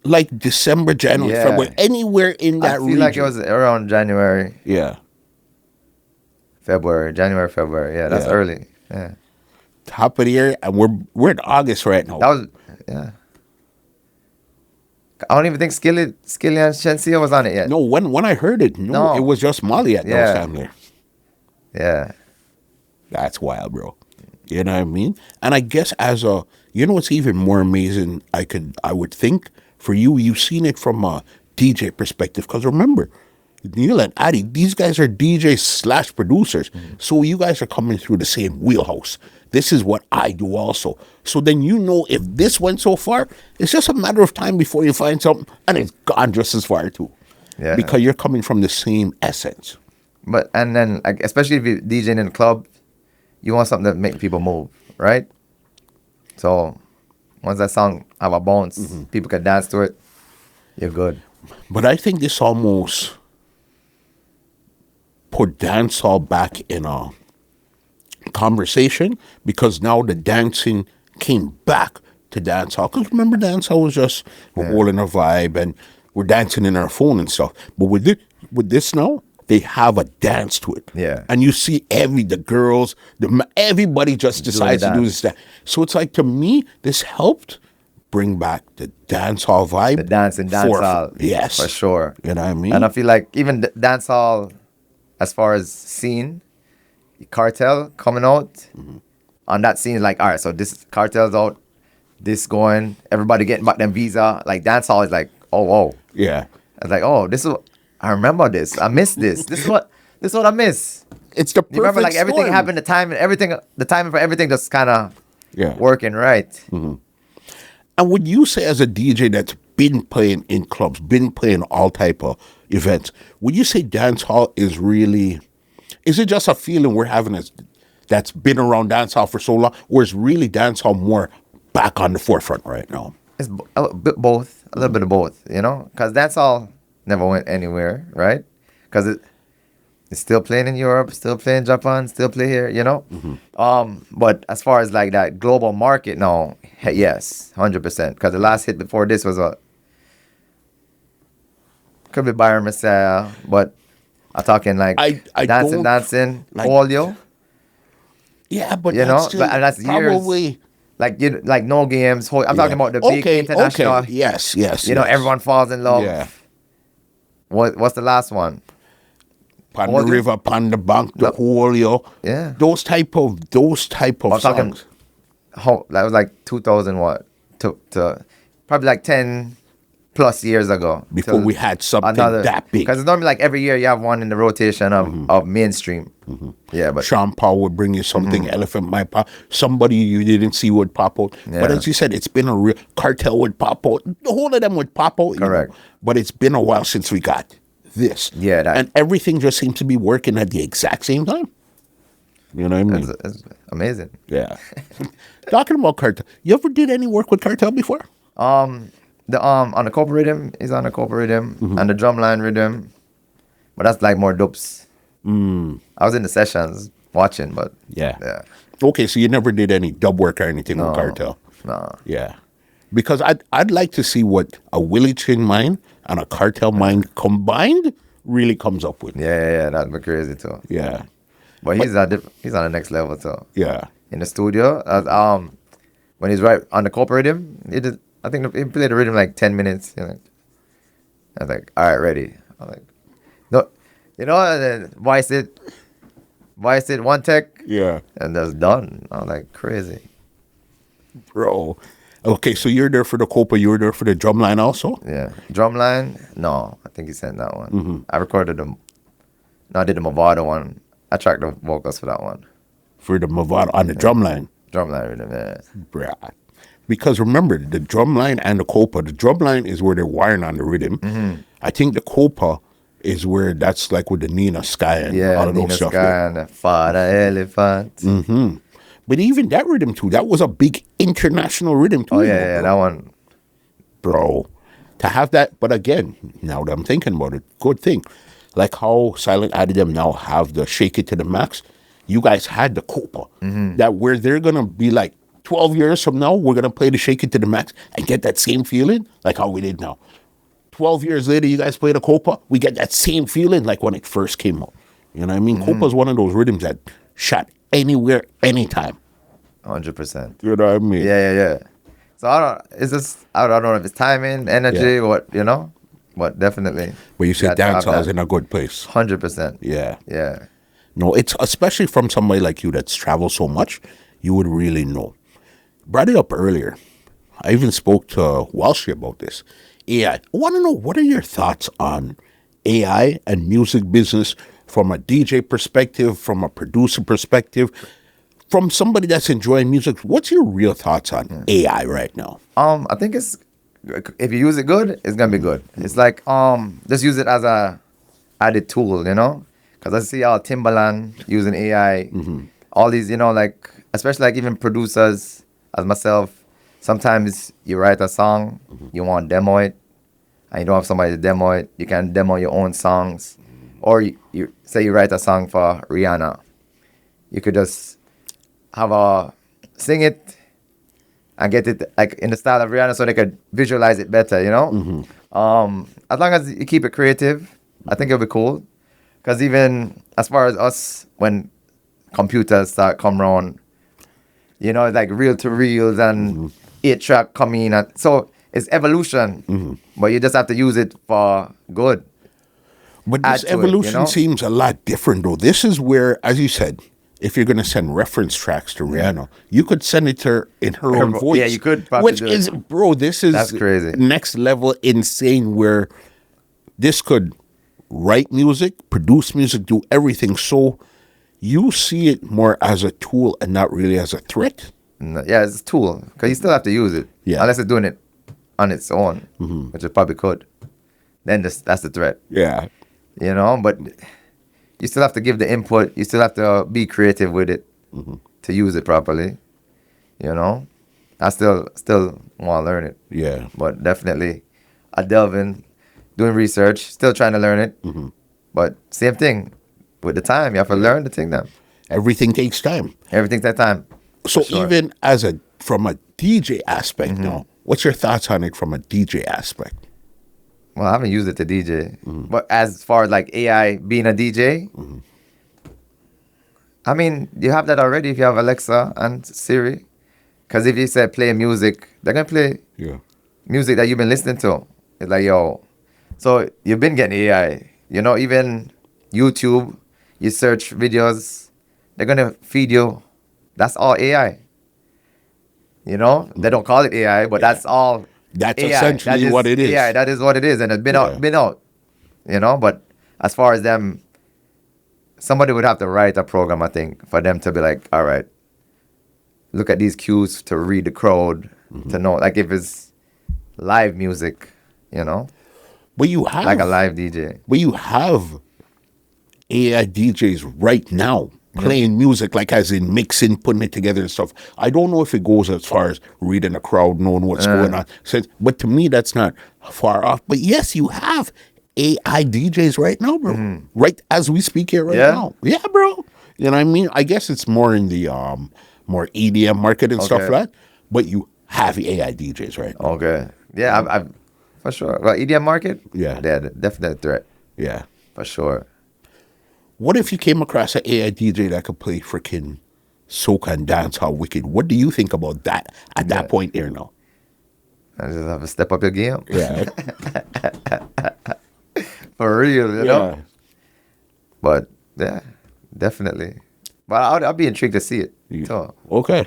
Like December, January, Yeah. February, anywhere in that I feel region. like it was around January, Yeah. February. Yeah, that's Yeah. early. Yeah. Top of the year, and we're in August right now. That was yeah. I don't even think Skilly and Shenseea was on it yet. No, when I heard it, No. it was just Moily at those Yeah. time there. Yeah. That's wild, bro. You know what I mean? And I guess what's even more amazing, I would think for you've seen it from a DJ perspective. Because remember, Neil and Addy, these guys are DJs / producers. So you guys are coming through the same wheelhouse. This is what I do also. So then if this went so far, it's just a matter of time before you find something and it's gone just as far too. Yeah. Because you're coming from the same essence. But and then like especially if you're DJing in a club, you want something that make people move, right? So once that song have a bounce, people can dance to it, you're good. But I think this almost put dancehall back in a conversation because now the dancing came back to dancehall. Because remember, dancehall was just we're all in a vibe and we're dancing in our phone and stuff. But with this now, they have a dance to it. Yeah. And you see the girls, everybody just decides to do this. So it's like, to me, this helped bring back the dancehall vibe. The dance and dancehall. Yes. For sure. You know what I mean? And I feel like even the dancehall, as far as scene, Cartel coming out on that scene, like, all right, so this Cartel's out, this going, everybody getting back them visa. Like, dancehall is like, oh, whoa. Yeah. I was like, oh, this is, I remember this. I missed this. This is what This is what I miss. It's the perfect You remember, like everything storm. happened. The timing for everything just kind of working right. And would you say, as a DJ that's been playing in clubs, been playing all type of events, would you say dancehall is really? Is it just a feeling we're having that's been around dancehall for so long, or is really dancehall more back on the forefront right now? It's a bit both, a little bit of both, you know, because dancehall never went anywhere, right? Because it's still playing in Europe, still playing in Japan, still play here, you know. But as far as like that global market, no, yes, 100%. Because the last hit before this was could be Byron Messiah, but I'm talking like I dancing, like, polio. Yeah, but You that's know, but that's probably years. Like no games. I'm talking about the big international. Okay. Yes. You know, everyone falls in love. Yeah. What's the last one? Pan the river, pan the bank, the whole, Yeah. Those type of I'm talking. songs. That was like 2000 what? To probably like 10 plus years ago. Before we had something that big. Because it's normally like every year you have one in the rotation of mainstream. Yeah, but Sean Paul would bring you something, Elephant might pop, somebody you didn't see would pop out. Yeah. But as you said, it's been a real, Cartel would pop out, the whole of them would pop out. Correct. But it's been a while since we got this. Yeah, and everything just seems to be working at the exact same time. You know what I mean? it's amazing. Yeah. Talking about Cartel, you ever did any work with Cartel before? On the corporate rhythm is on the corporate rhythm and the drumline rhythm, but that's like more dubs. I was in the sessions watching, but yeah. Okay, so you never did any dub work or anything with Cartel? No. Yeah. Because I'd like to see what a Willy Chin mind and a Cartel mind combined really comes up with. Yeah, that'd be crazy too. Yeah. But he's on the next level too. Yeah. In the studio, when he's right on the corporate rhythm, I think he played the rhythm like 10 minutes. You know? I was like, all right, ready. I'm like, no, you know, and then voice it, one tech. Yeah. And that's done. I'm like, crazy. Bro. Okay, so you're there for the Copa, you're there for the drumline also? Yeah. Drumline? No, I think he sent that one. I recorded them. No, I did the Mavado one. I tracked the vocals for that one. For the Mavado on the drumline? Drumline rhythm, yeah. Bruh. Because remember, the drumline and the Copa, the drumline is where they're wiring on the rhythm. I think the Copa is where that's like with the Nina Sky and all of Nina those stuff. Sky and the Father Elephant. But even that rhythm too, that was a big international rhythm too. Oh yeah, that one. Bro, to have that, but again, now that I'm thinking about it, good thing. Like how Silent Addy them now have the Shake It to the Max, you guys had the Copa. That where they're going to be like, 12 years from now, we're going to play the Shake It to the Max and get that same feeling like how we did now. 12 years later, you guys play the Copa, we get that same feeling like when it first came out. You know what I mean? Copa is one of those rhythms that shot anywhere, anytime. 100%. You know what I mean? Yeah. So I don't know if it's timing, energy, what, you know, but definitely. But you said dancehall is in a good place. 100%. Yeah. No, it's especially from somebody like you that's traveled so much, you would really know. Brought it up earlier. I even spoke to Walshy about this. AI. I want to know, what are your thoughts on AI and music business from a DJ perspective, from a producer perspective, from somebody that's enjoying music? What's your real thoughts on AI right now? I think if you use it good, it's gonna be good. It's like just use it as a added tool, you know? Because I see all Timbaland using AI, all these, you know, like especially like even producers as myself. Sometimes you write a song, you want to demo it, and you don't have somebody to demo it. You can demo your own songs, or you say you write a song for Rihanna, you could just have a sing it and get it like in the style of Rihanna, so they could visualize it better. You know, as long as you keep it creative, I think it'll be cool. Because even as far as us, when computers start come around, you know, like reel to reels and 8-track coming, and so it's evolution. But you just have to use it for good. But this evolution seems a lot different, though. This is where, as you said, if you're going to send reference tracks to Rihanna, you could send it to her in her own voice. Yeah, you could probably Which is, bro, this is that's crazy. Next level insane, where this could write music, produce music, do everything. So you see it more as a tool and not really as a threat. Yeah, it's a tool because you still have to use it. Yeah. Unless it's doing it on its own, which it probably could. Then that's the threat. Yeah. You know, but you still have to give the input. You still have to be creative with it to use it properly. You know, I still want to learn it. Yeah. But definitely, I delve in, doing research, still trying to learn it. But same thing with the time. You have to learn the thing now. Everything takes time. Everything takes time. So For sure. even from a DJ aspect now, what's your thoughts on it from a DJ aspect? Well, I haven't used it to DJ. But as far as like AI being a DJ, I mean, you have that already if you have Alexa and Siri. Because if you say play music, they're going to play music that you've been listening to. It's like, yo. So you've been getting AI. You know, even YouTube, you search videos, they're going to feed you. That's all AI. You know, they don't call it AI, but that's all. That's AI. essentially what it is. Yeah, that is what it is, and it's been out. You know, but as far as them, somebody would have to write a program, I think, for them to be like, all right, look at these cues to read the crowd, to know, like if it's live music, you know, But you have like a live DJ. But you have AI DJs right now playing music, like as in mixing, putting it together and stuff. I don't know if it goes as far as reading a crowd, knowing what's going on. So, but to me, that's not far off. But yes, you have AI DJs right now, bro. Right as we speak here right now. Yeah, bro. You know what I mean? I guess it's more in the more EDM market and stuff like that. But you have AI DJs right now. Okay. Yeah, I've for sure. Well, EDM market? Yeah. Definite threat. Yeah. For sure. What if you came across an AI DJ that could play freaking soca and dancehall wicked? What do you think about that at that point there now? I just have to step up your game. Yeah. For real, you know? But, yeah, definitely. But I'll be intrigued to see it. So, Okay.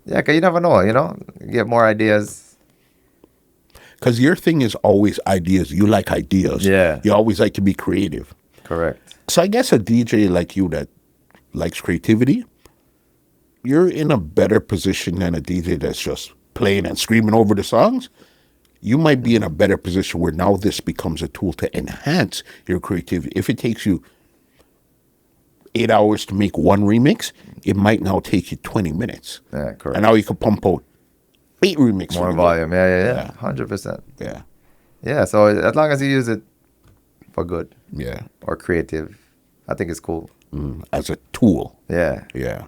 yeah, because you never know, you know? You get more ideas. Because your thing is always ideas. You like ideas. Yeah. You always like to be creative. Correct. So I guess a DJ like you that likes creativity, you're in a better position than a DJ that's just playing and screaming over the songs. You might be in a better position where now this becomes a tool to enhance your creativity. If it takes you 8 hours to make one remix, it might now take you 20 minutes. Yeah, correct. And now you can pump out 8 remixes. More volume. Yeah. 100%. Yeah. Yeah, so as long as you use it for good Yeah. or creative, I think it's cool. As a tool. Yeah. Yeah.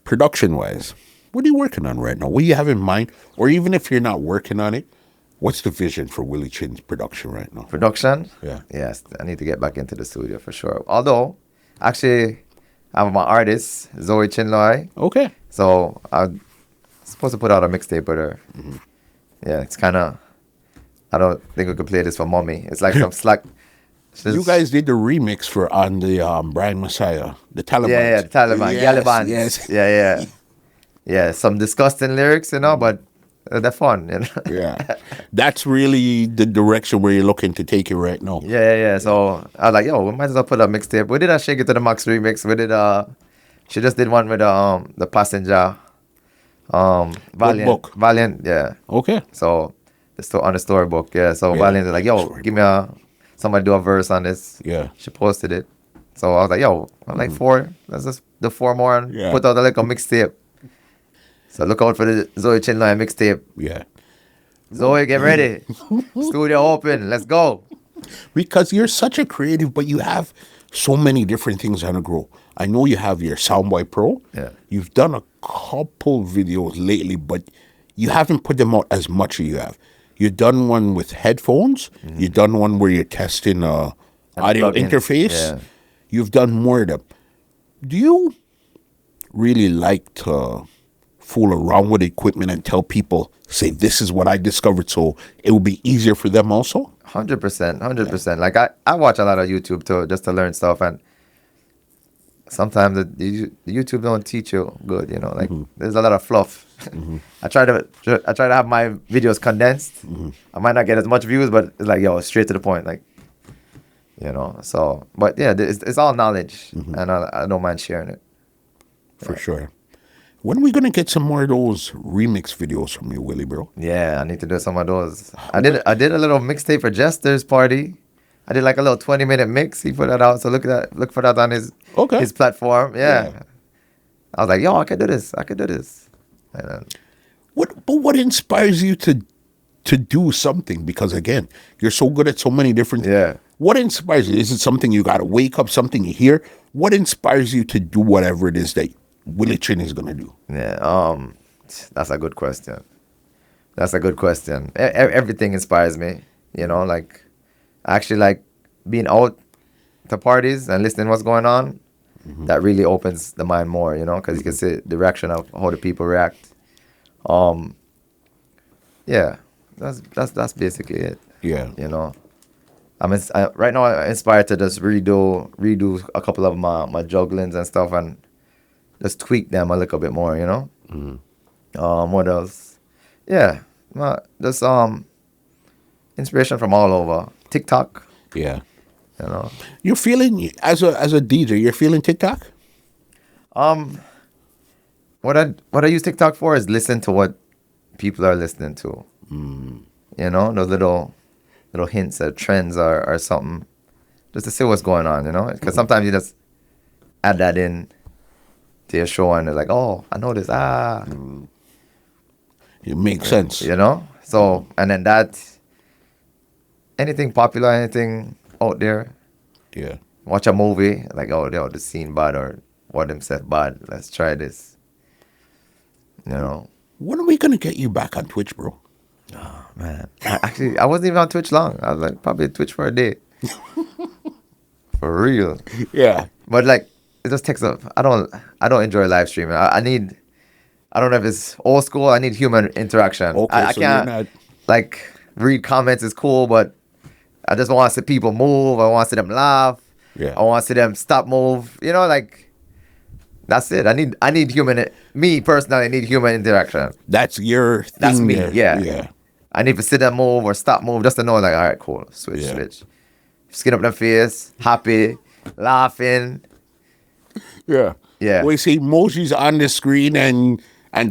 Production-wise, what are you working on right now? What do you have in mind? Or even if you're not working on it, what's the vision for Willy Chin's production right now? Production? Yeah. Yes, I need to get back into the studio for sure. Although, actually, I'm my artist, Zoe Chinloy. Okay. So I'm supposed to put out a mixtape with her. Yeah, it's kind of, I don't think we could play this for mommy. It's like some slack. You guys did the remix for on the Brian Messiah, the Taliban. Yeah, the Taliban. Taliban. Yes. Yeah. Yeah, some disgusting lyrics, you know, but they're fun, you know. Yeah. That's really the direction where you're looking to take it right now. Yeah. So I was like, yo, we might as well put a mixtape. We did a Shake It to the Max remix. We did she just did one with the Passenger. Valiant. book? Valiant, yeah. Okay. So on the storybook, yeah. So Valiant is like, yo, give me somebody do a verse on this. Yeah. She posted it. So I was like, yo, I'm like 4. Let's just do 4 more and Yeah. put out like a mixtape. So look out for the Zoe Chinloy mixtape. Yeah. Zoe, get ready. Studio open. Let's go. Because you're such a creative, but you have so many different things on the go. I know you have your Soundboy Pro. Yeah. You've done a couple videos lately, but you haven't put them out as much as you have. You've done one with headphones. You've done one where you're testing audio plugins. interface. Yeah. You've done more of them. Do you really like to fool around with equipment and tell people, say, this is what I discovered, so it will be easier for them also? 100%. Like I watch a lot of YouTube too, just to learn stuff, and sometimes the YouTube don't teach you good, you know. Like there's a lot of fluff. I try to have my videos condensed. I might not get as much views, but it's like, yo, straight to the point. Like You know, so, but yeah, it's all knowledge, and I don't mind sharing it. For sure. When are we gonna get some more of those remix videos from you, Willy, bro? Yeah, I need to do some of those. I did a little mixtape for Jester's party. I did like a little 20-minute mix. He put that out, so look for that on his platform. Yeah. I was like, yo, I could do this. And then, What inspires you to do something? Because again, you're so good at so many different. Yeah. What inspires you? Is it something you got to wake up, something you hear? What inspires you to do whatever it is that Willy Chin is gonna do? yeah, that's a good question. Everything inspires me. You know, like I actually like being out to parties and listening what's going on. That really opens the mind more, you know, because you can see the reaction of how the people react. Yeah, that's basically it. Yeah. You know, right now I'm inspired to just redo a couple of my jugglings and stuff and just tweak them a little bit more, you know. What else? Yeah, just inspiration from all over. TikTok, Yeah. you know. You're feeling as a DJ. You're feeling TikTok. What I use TikTok for is listen to what people are listening to. You know, those little hints or trends or something, just to see what's going on. You know, because sometimes you just add that in to your show and they're like, oh, I know this. It makes sense. You know. So and then that anything popular, anything out there. Yeah. Watch a movie like, oh, the scene bad or what them said bad. Let's try this. You know. When are we gonna get you back on Twitch, bro? Man, I wasn't even on Twitch long. I was like probably Twitch for a day. For real. Yeah. But like it just takes up. I don't enjoy live streaming. I don't know if it's old school. I need human interaction. Okay, I so can't you're not... like read comments is cool, but I just want to see people move. I want to see them laugh. Yeah. I want to see them stop move. You know, like that's it. I need human. Me personally, I need human interaction. That's your thing. That's me. there. Yeah. Yeah. I need to sit and move or stop move just to know, like, all right, cool, switch. Skin up their face, happy, laughing. Yeah. Yeah. We see emojis on the screen and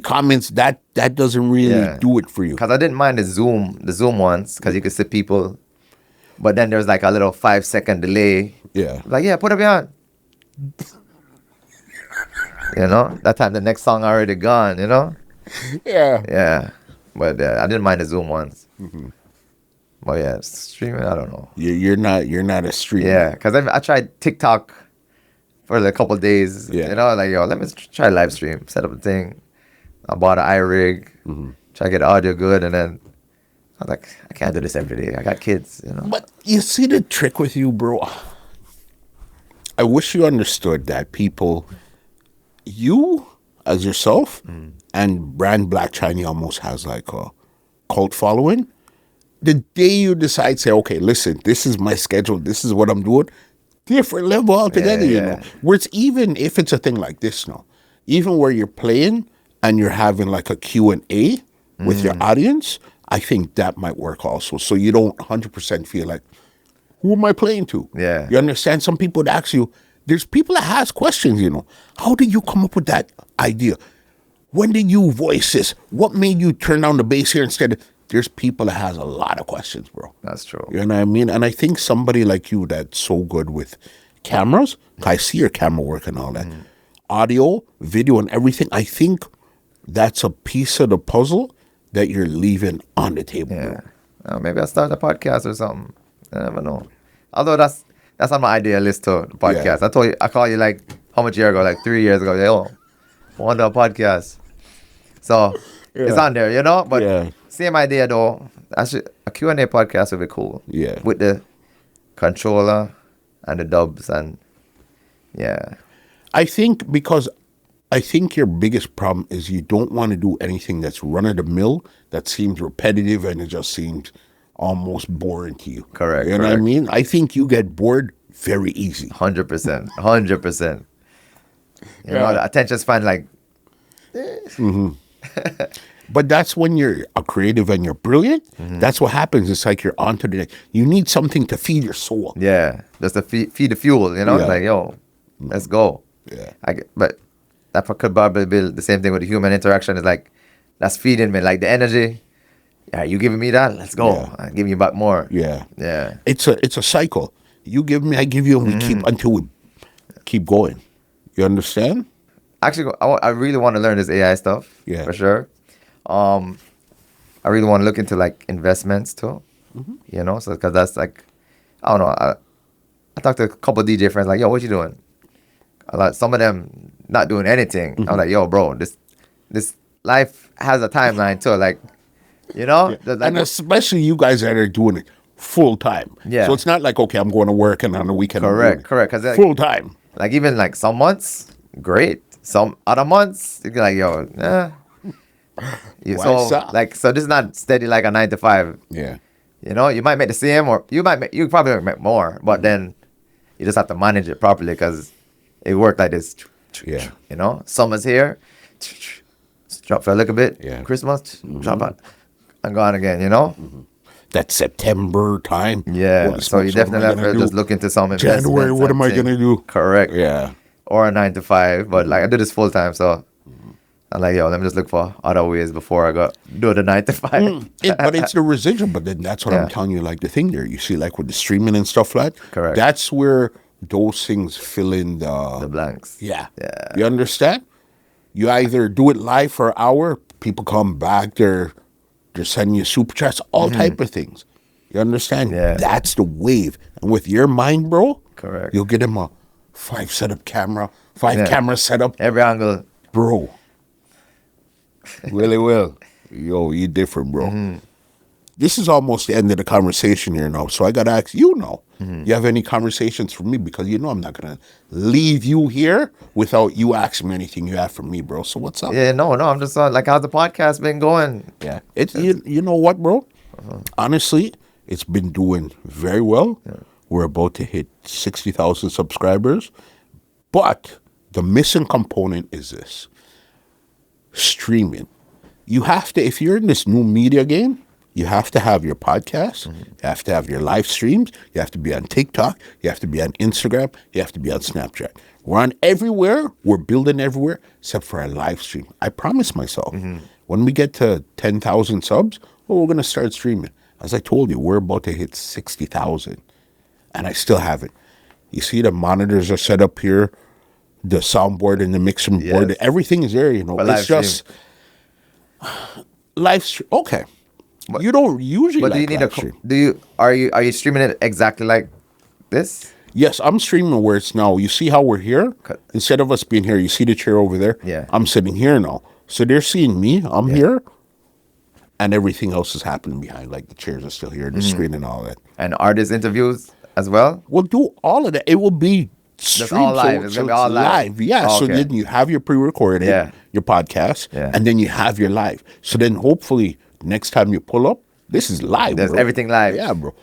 comments. That doesn't really do it for you. Because I didn't mind the Zoom ones, because you could see people. But then there's like a little 5-second delay. Yeah. Like, yeah, put up your hand. You know, that time the next song already gone, you know? Yeah. Yeah. But I didn't mind the Zoom ones. But yeah, streaming, I don't know. You're not a streamer. Yeah, because I tried TikTok for like a couple of days. Yeah. You know, like, yo, let me try live stream, set up a thing. I bought an iRig, try to get the audio good, and then I was like, I can't do this every day. I got kids, you know. But you see the trick with you, bro. I wish you understood that people, you as yourself, and brand Black Chiney almost has like a cult following. The day you decide, say, okay, listen, this is my schedule, this is what I'm doing, different level altogether, you know. Where it's even if it's a thing like this now, even where you're playing and you're having like a Q&A with your audience, I think that might work also. So you don't 100% feel like, who am I playing to? Yeah. You understand? Some people would ask you, there's people that has questions, you know. How did you come up with that idea? When did you voice this? What made you turn down the bass here instead? There's people that has a lot of questions, bro. That's true. You know what I mean? And I think somebody like you that's so good with cameras, I see your camera work and all that, audio, video, and everything, I think that's a piece of the puzzle that you're leaving on the table, bro. Maybe I'll start a podcast or something. I never know. Although that's on my idea list too, the podcast. Yeah. I called you like, how much year ago? Like 3 years ago. Yo, I want to do a podcast. So it's on there, you know? But same idea though. A Q&A podcast would be cool. Yeah. With the controller and the dubs and I think because I think your biggest problem is you don't want to do anything that's run-of-the-mill, that seems repetitive and it just seems almost boring to you. Correct. You know what I mean? I think you get bored very easy. 100%. 100%. You know, the attention span like... But that's when you're a creative and you're brilliant. That's what happens. It's like you're onto the next. You need something to feed your soul. Yeah, just to feed the fuel, you know? Yeah. Like, yo, let's go. Yeah. But that could probably be the same thing with the human interaction. It's like, that's feeding me, like the energy. Yeah, you giving me that? Let's go. Yeah. I'm giving you back more. Yeah. Yeah. It's a cycle. You give me, I give you, and we keep until we keep going. You understand? Actually, I really want to learn this AI stuff. Yeah. For sure. I really want to look into like investments too. You know, so because that's like, I don't know. I talked to a couple of DJ friends like, yo, what you doing? Some of them not doing anything. I'm like, yo, bro, this life has a timeline too. Like, you know, like, And especially you guys that are doing it full time. Yeah. So it's not like, okay, I'm going to work and on the weekend. I'm doing it. correct. Because like, Full time. like even like some months, great. Some other months, you're like, yo, Why so so? like, so this is not steady like a 9 to 5. Yeah. You know, you might make the same, or you probably make more, but then you just have to manage it properly because it worked like this. Yeah. You know, summer's here, drop for a little bit. Yeah. Christmas, drop out, and gone again. You know. That September time. Yeah. Holy So you smokes, what am definitely I have gonna to do? just look into some investments. January, what am I and going to do? Correct. Yeah. Or a 9 to 5, but like I do this full time, so I'm like, yo, let me just look for other ways before I do the 9 to 5. But it's the residual. But then that's what I'm Yeah. telling you, like the thing there. You see, like with the streaming and stuff like that. Correct. That's where those things fill in the The blanks. Yeah. Yeah. You understand? You either do it live for an hour, people come back, they're sending you super chats, all type of things. You understand? Yeah. That's the wave. And with your mind, bro, Correct. you'll get him a 5 camera Yeah. setup. Every angle. Bro. Really will. Yo, you different, bro. This is almost the end of the conversation here now. So I got to ask you now. You have any conversations for me? Because you know I'm not going to leave you here without you asking me anything you have for me, bro. So what's up? Yeah, no, I'm just like, how's the podcast been going? Yeah. It's you know what, bro? Honestly, it's been doing very well. We're about to hit 60,000 subscribers. But the missing component is this. Streaming. You have to, if you're in this new media game, you have to have your podcast, you have to have your live streams, you have to be on TikTok, you have to be on Instagram, you have to be on Snapchat. We're on everywhere, we're building everywhere, except for our live stream. I promised myself, when we get to 10,000 subs, we're going to start streaming. As I told you, we're about to hit 60,000, and I still haven't. You see the monitors are set up here, the soundboard and the mixing board, Yes. everything is there, you know. For It's live just live stream. Okay. You don't usually But like do you need live stream. are you streaming it exactly like this? Yes, I'm streaming where it's now. You see how we're here? Cut. Instead of us being here, you see the chair over there? Yeah. I'm sitting here now. So they're seeing me. I'm here. And everything else is happening behind. Like the chairs are still here, the screen and all that. And artist interviews as well? We'll do all of that. It will be streamed. all live. It's gonna be all live. Yeah. Oh, So okay. then you have your pre-recorded, Yeah. your podcast, Yeah. and then you have your live. So then hopefully next time you pull up, this is live. There's bro. everything live. Yeah, bro.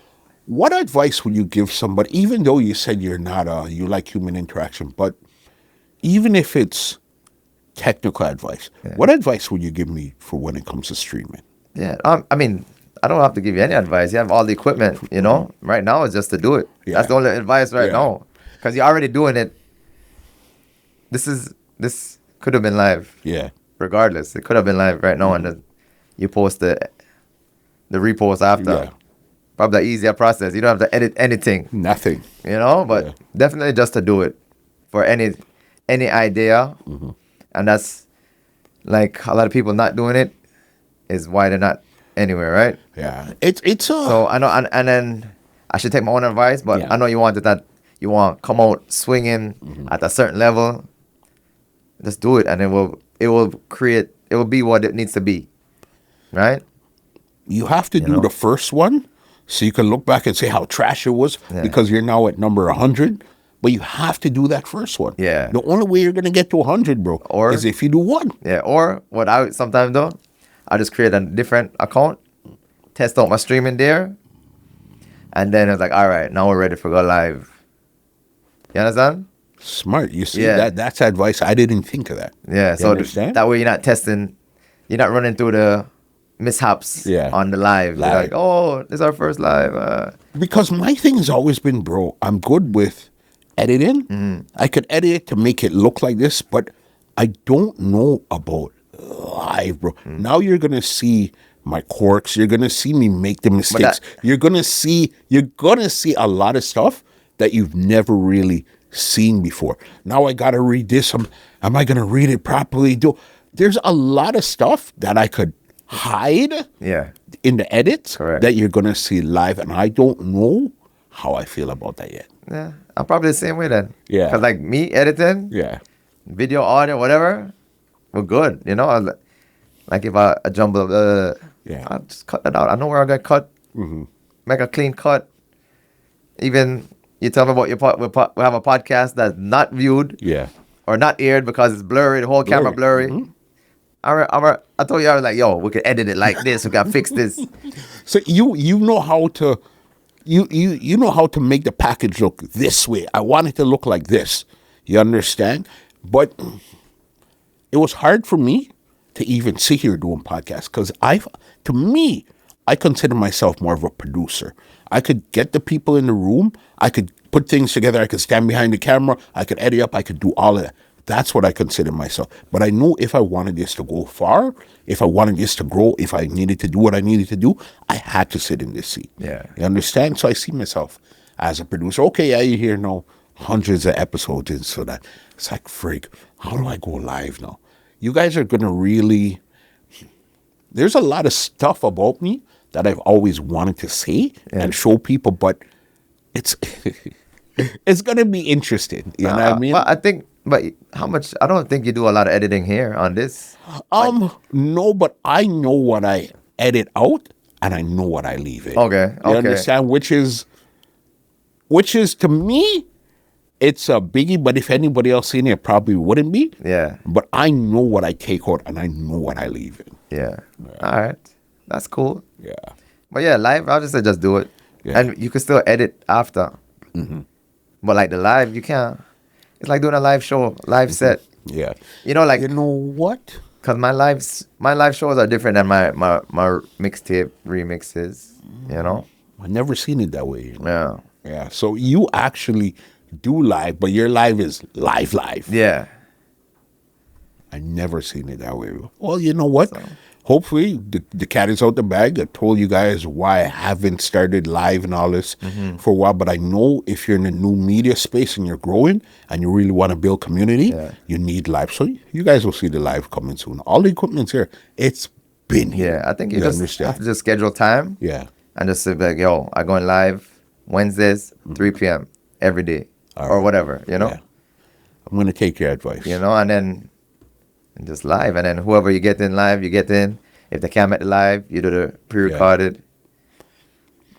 What advice would you give somebody, even though you said you're not you like human interaction, but even if it's technical advice, what advice would you give me for when it comes to streaming? Yeah. I mean, I don't have to give you any advice. You have all the equipment, you know? Right now it's just to do it. Yeah. That's the only advice right Yeah. now. Because you're already doing it. This could have been live. Yeah. Regardless. It could have been live right now and then you post the repost after. Yeah. Probably the easier process. You don't have to edit anything. Nothing. You know, but Yeah. definitely just to do it for any idea, and that's like a lot of people not doing it is why they're not anywhere, right? Yeah. It's So I know, and then I should take my own advice, but Yeah. I know you wanted that you want come out swinging at a certain level. Just do it, and it will be what it needs to be, right? you have to do know? the first one so you can look back and say how trash it was because you're now at number 100. But you have to do that first one. Yeah. The only way you're gonna get to 100, bro, Or- is if you do one. Yeah, or what I sometimes do, I just create a different account, test out my streaming there, and then it's like, all right, now we're ready for go live. You understand? Smart. You see Yeah. that's advice. I didn't think of that. Yeah. You So understand? that way you're not testing you're not running through the mishaps on the live. You're like, oh, this is our first live. Because my thing has always been, bro, I'm good with editing. I could edit it to make it look like this, but I don't know about live, bro. Now you're gonna see my quirks. You're gonna see me make the mistakes. You're gonna see a lot of stuff that you've never really seen before. Now I gotta read this. Am I gonna read it properly? There's a lot of stuff that I could hide in the edits that you're gonna see live, and I don't know how I feel about that yet. Yeah, I'm probably the same way then. Yeah, because like me editing, video, audio, whatever, we're good. You know, like if I jumble, I'll just cut that out. I know where I'm gonna cut, make a clean cut. Even you tell me about we have a podcast that's not viewed, or not aired because it's blurry. The whole camera blurry. I told you, I was like, yo, we can edit it like this. We can fix this. So you know how to you know how to make the package look this way. I want it to look like this. You understand? But it was hard for me to even sit here doing podcasts because I consider myself more of a producer. I could get the people in the room. I could put things together. I could stand behind the camera. I could edit up. I could do all of that. That's what I consider myself. But I know if I wanted this to go far, if I wanted this to grow, if I needed to do what I needed to do, I had to sit in this seat. Yeah. You understand? So I see myself as a producer. Okay, yeah, you hear now hundreds of episodes in, so that it's like, freak, how do I go live now? You guys are going to really... There's a lot of stuff about me that I've always wanted to say and show people, but it's it's going to be interesting. You know what I mean? But how much? I don't think you do a lot of editing here on this. No, but I know what I edit out and I know what I leave in. Okay. You understand? Which is to me, it's a biggie, but if anybody else seen it, it probably wouldn't be. Yeah. But I know what I take out and I know what I leave in. Yeah. All right. That's cool. Yeah. But yeah, live, I'll just say just do it. Yeah. And you can still edit after. But like the live, you can't. It's like doing a live show, live set. Yeah. You know, like... You know what? Because my live shows are different than my mixtape remixes, you know? I've never seen it that way. You know? Yeah. Yeah. So you actually do live, but your live is live. Yeah. I never seen it that way. Well, you know what? So, hopefully the cat is out the bag. I told you guys why I haven't started live and all this for a while, but I know if you're in a new media space and you're growing and you really want to build community, you need live. So you guys will see the live coming soon. All the equipment's here. It's been here. Yeah, I think you just have to just schedule time. Yeah. And just say like, yo, I'm going live Wednesdays, 3 p.m. every day or whatever, you know? Yeah. I'm going to take your advice. You know, and then just live, and then whoever you get in live, you get in. If they can't make the live, you do the pre-recorded. Yeah.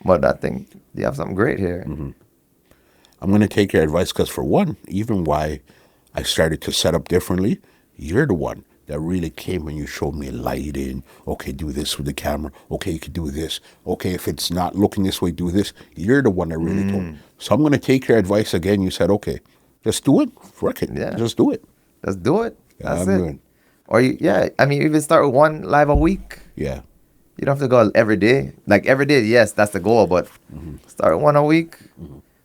But I think you have something great here. I'm going to take your advice because, for one, even why I started to set up differently, you're the one that really came when you showed me lighting. Okay, do this with the camera. Okay, you could do this. Okay, if it's not looking this way, do this. You're the one that really told me. So I'm going to take your advice again. You said, okay, just do it. Work it. Yeah. Just do it. Just do it. That's it. Good. Or I mean, even start with one live a week. Yeah. You don't have to go every day. Like every day, yes, that's the goal. But start with one a week,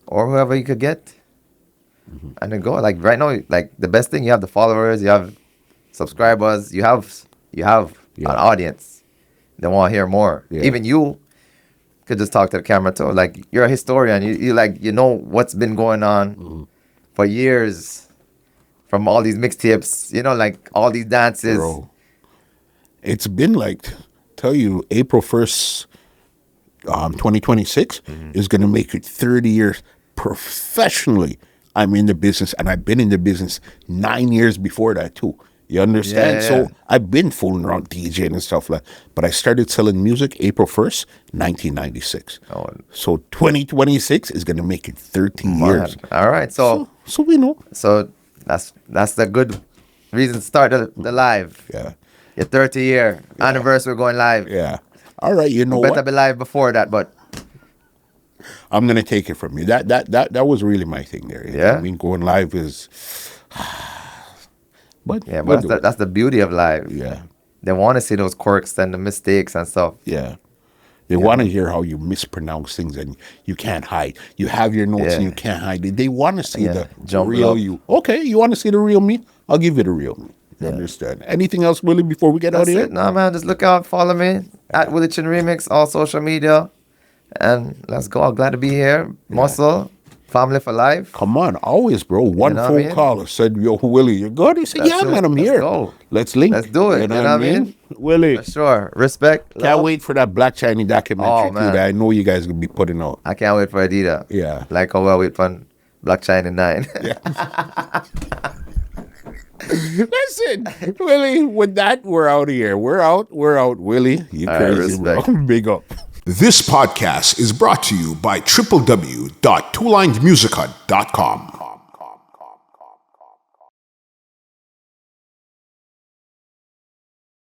or whoever you could get, and then go. Like right now, like the best thing, you have the followers, you have subscribers, you have an audience. They want to hear more. Yeah. Even you could just talk to the camera too. Like you're a historian. You know what's been going on for years. From all these mixtapes, you know, like all these dances. Bro, it's been like, tell you, April 1st, 2026 is going to make it 30 years professionally. I'm in the business, and I've been in the business 9 years before that too. You understand? Yeah. So I've been fooling around DJing and stuff like that. But I started selling music April 1st, 1996. Oh. So 2026 is going to make it 13 years. All right. So we know. So that's the good reason to start the live. Yeah. Your 30-year anniversary going live. Yeah. All right, you know better be live before that, but I'm gonna take it from you. That was really my thing there. Yeah. I mean, going live is but that's the beauty of live. Yeah. they want to see those quirks and the mistakes and stuff. Yeah. They want to hear how you mispronounce things and you can't hide. You have your notes and you can't hide it. They want to see the real you. Okay, you want to see the real me? I'll give you the real me. You understand? Anything else, Willie, before we get out of here? No, man. Just look out. Follow me at Willy Chin Remix, all social media. And let's go. I'm glad to be here. Muscle. Family for life. Come on, always, bro. One phone caller said, "Yo, Willie, you're good." He said, "Yeah, man, I'm here. Go. Let's link. Let's do it." You know what I mean? Willie, for sure. Respect. Can't wait for that Black Chiney documentary too, man. that I know you guys will be putting out. I can't wait for Addy. Yeah. Like how I wait for Black Chiney 9. Listen, Willie, with that, we're out of here. We're out, Willie. You crazy, bro. Big up. This podcast is brought to you by www.twolinedmusica.com.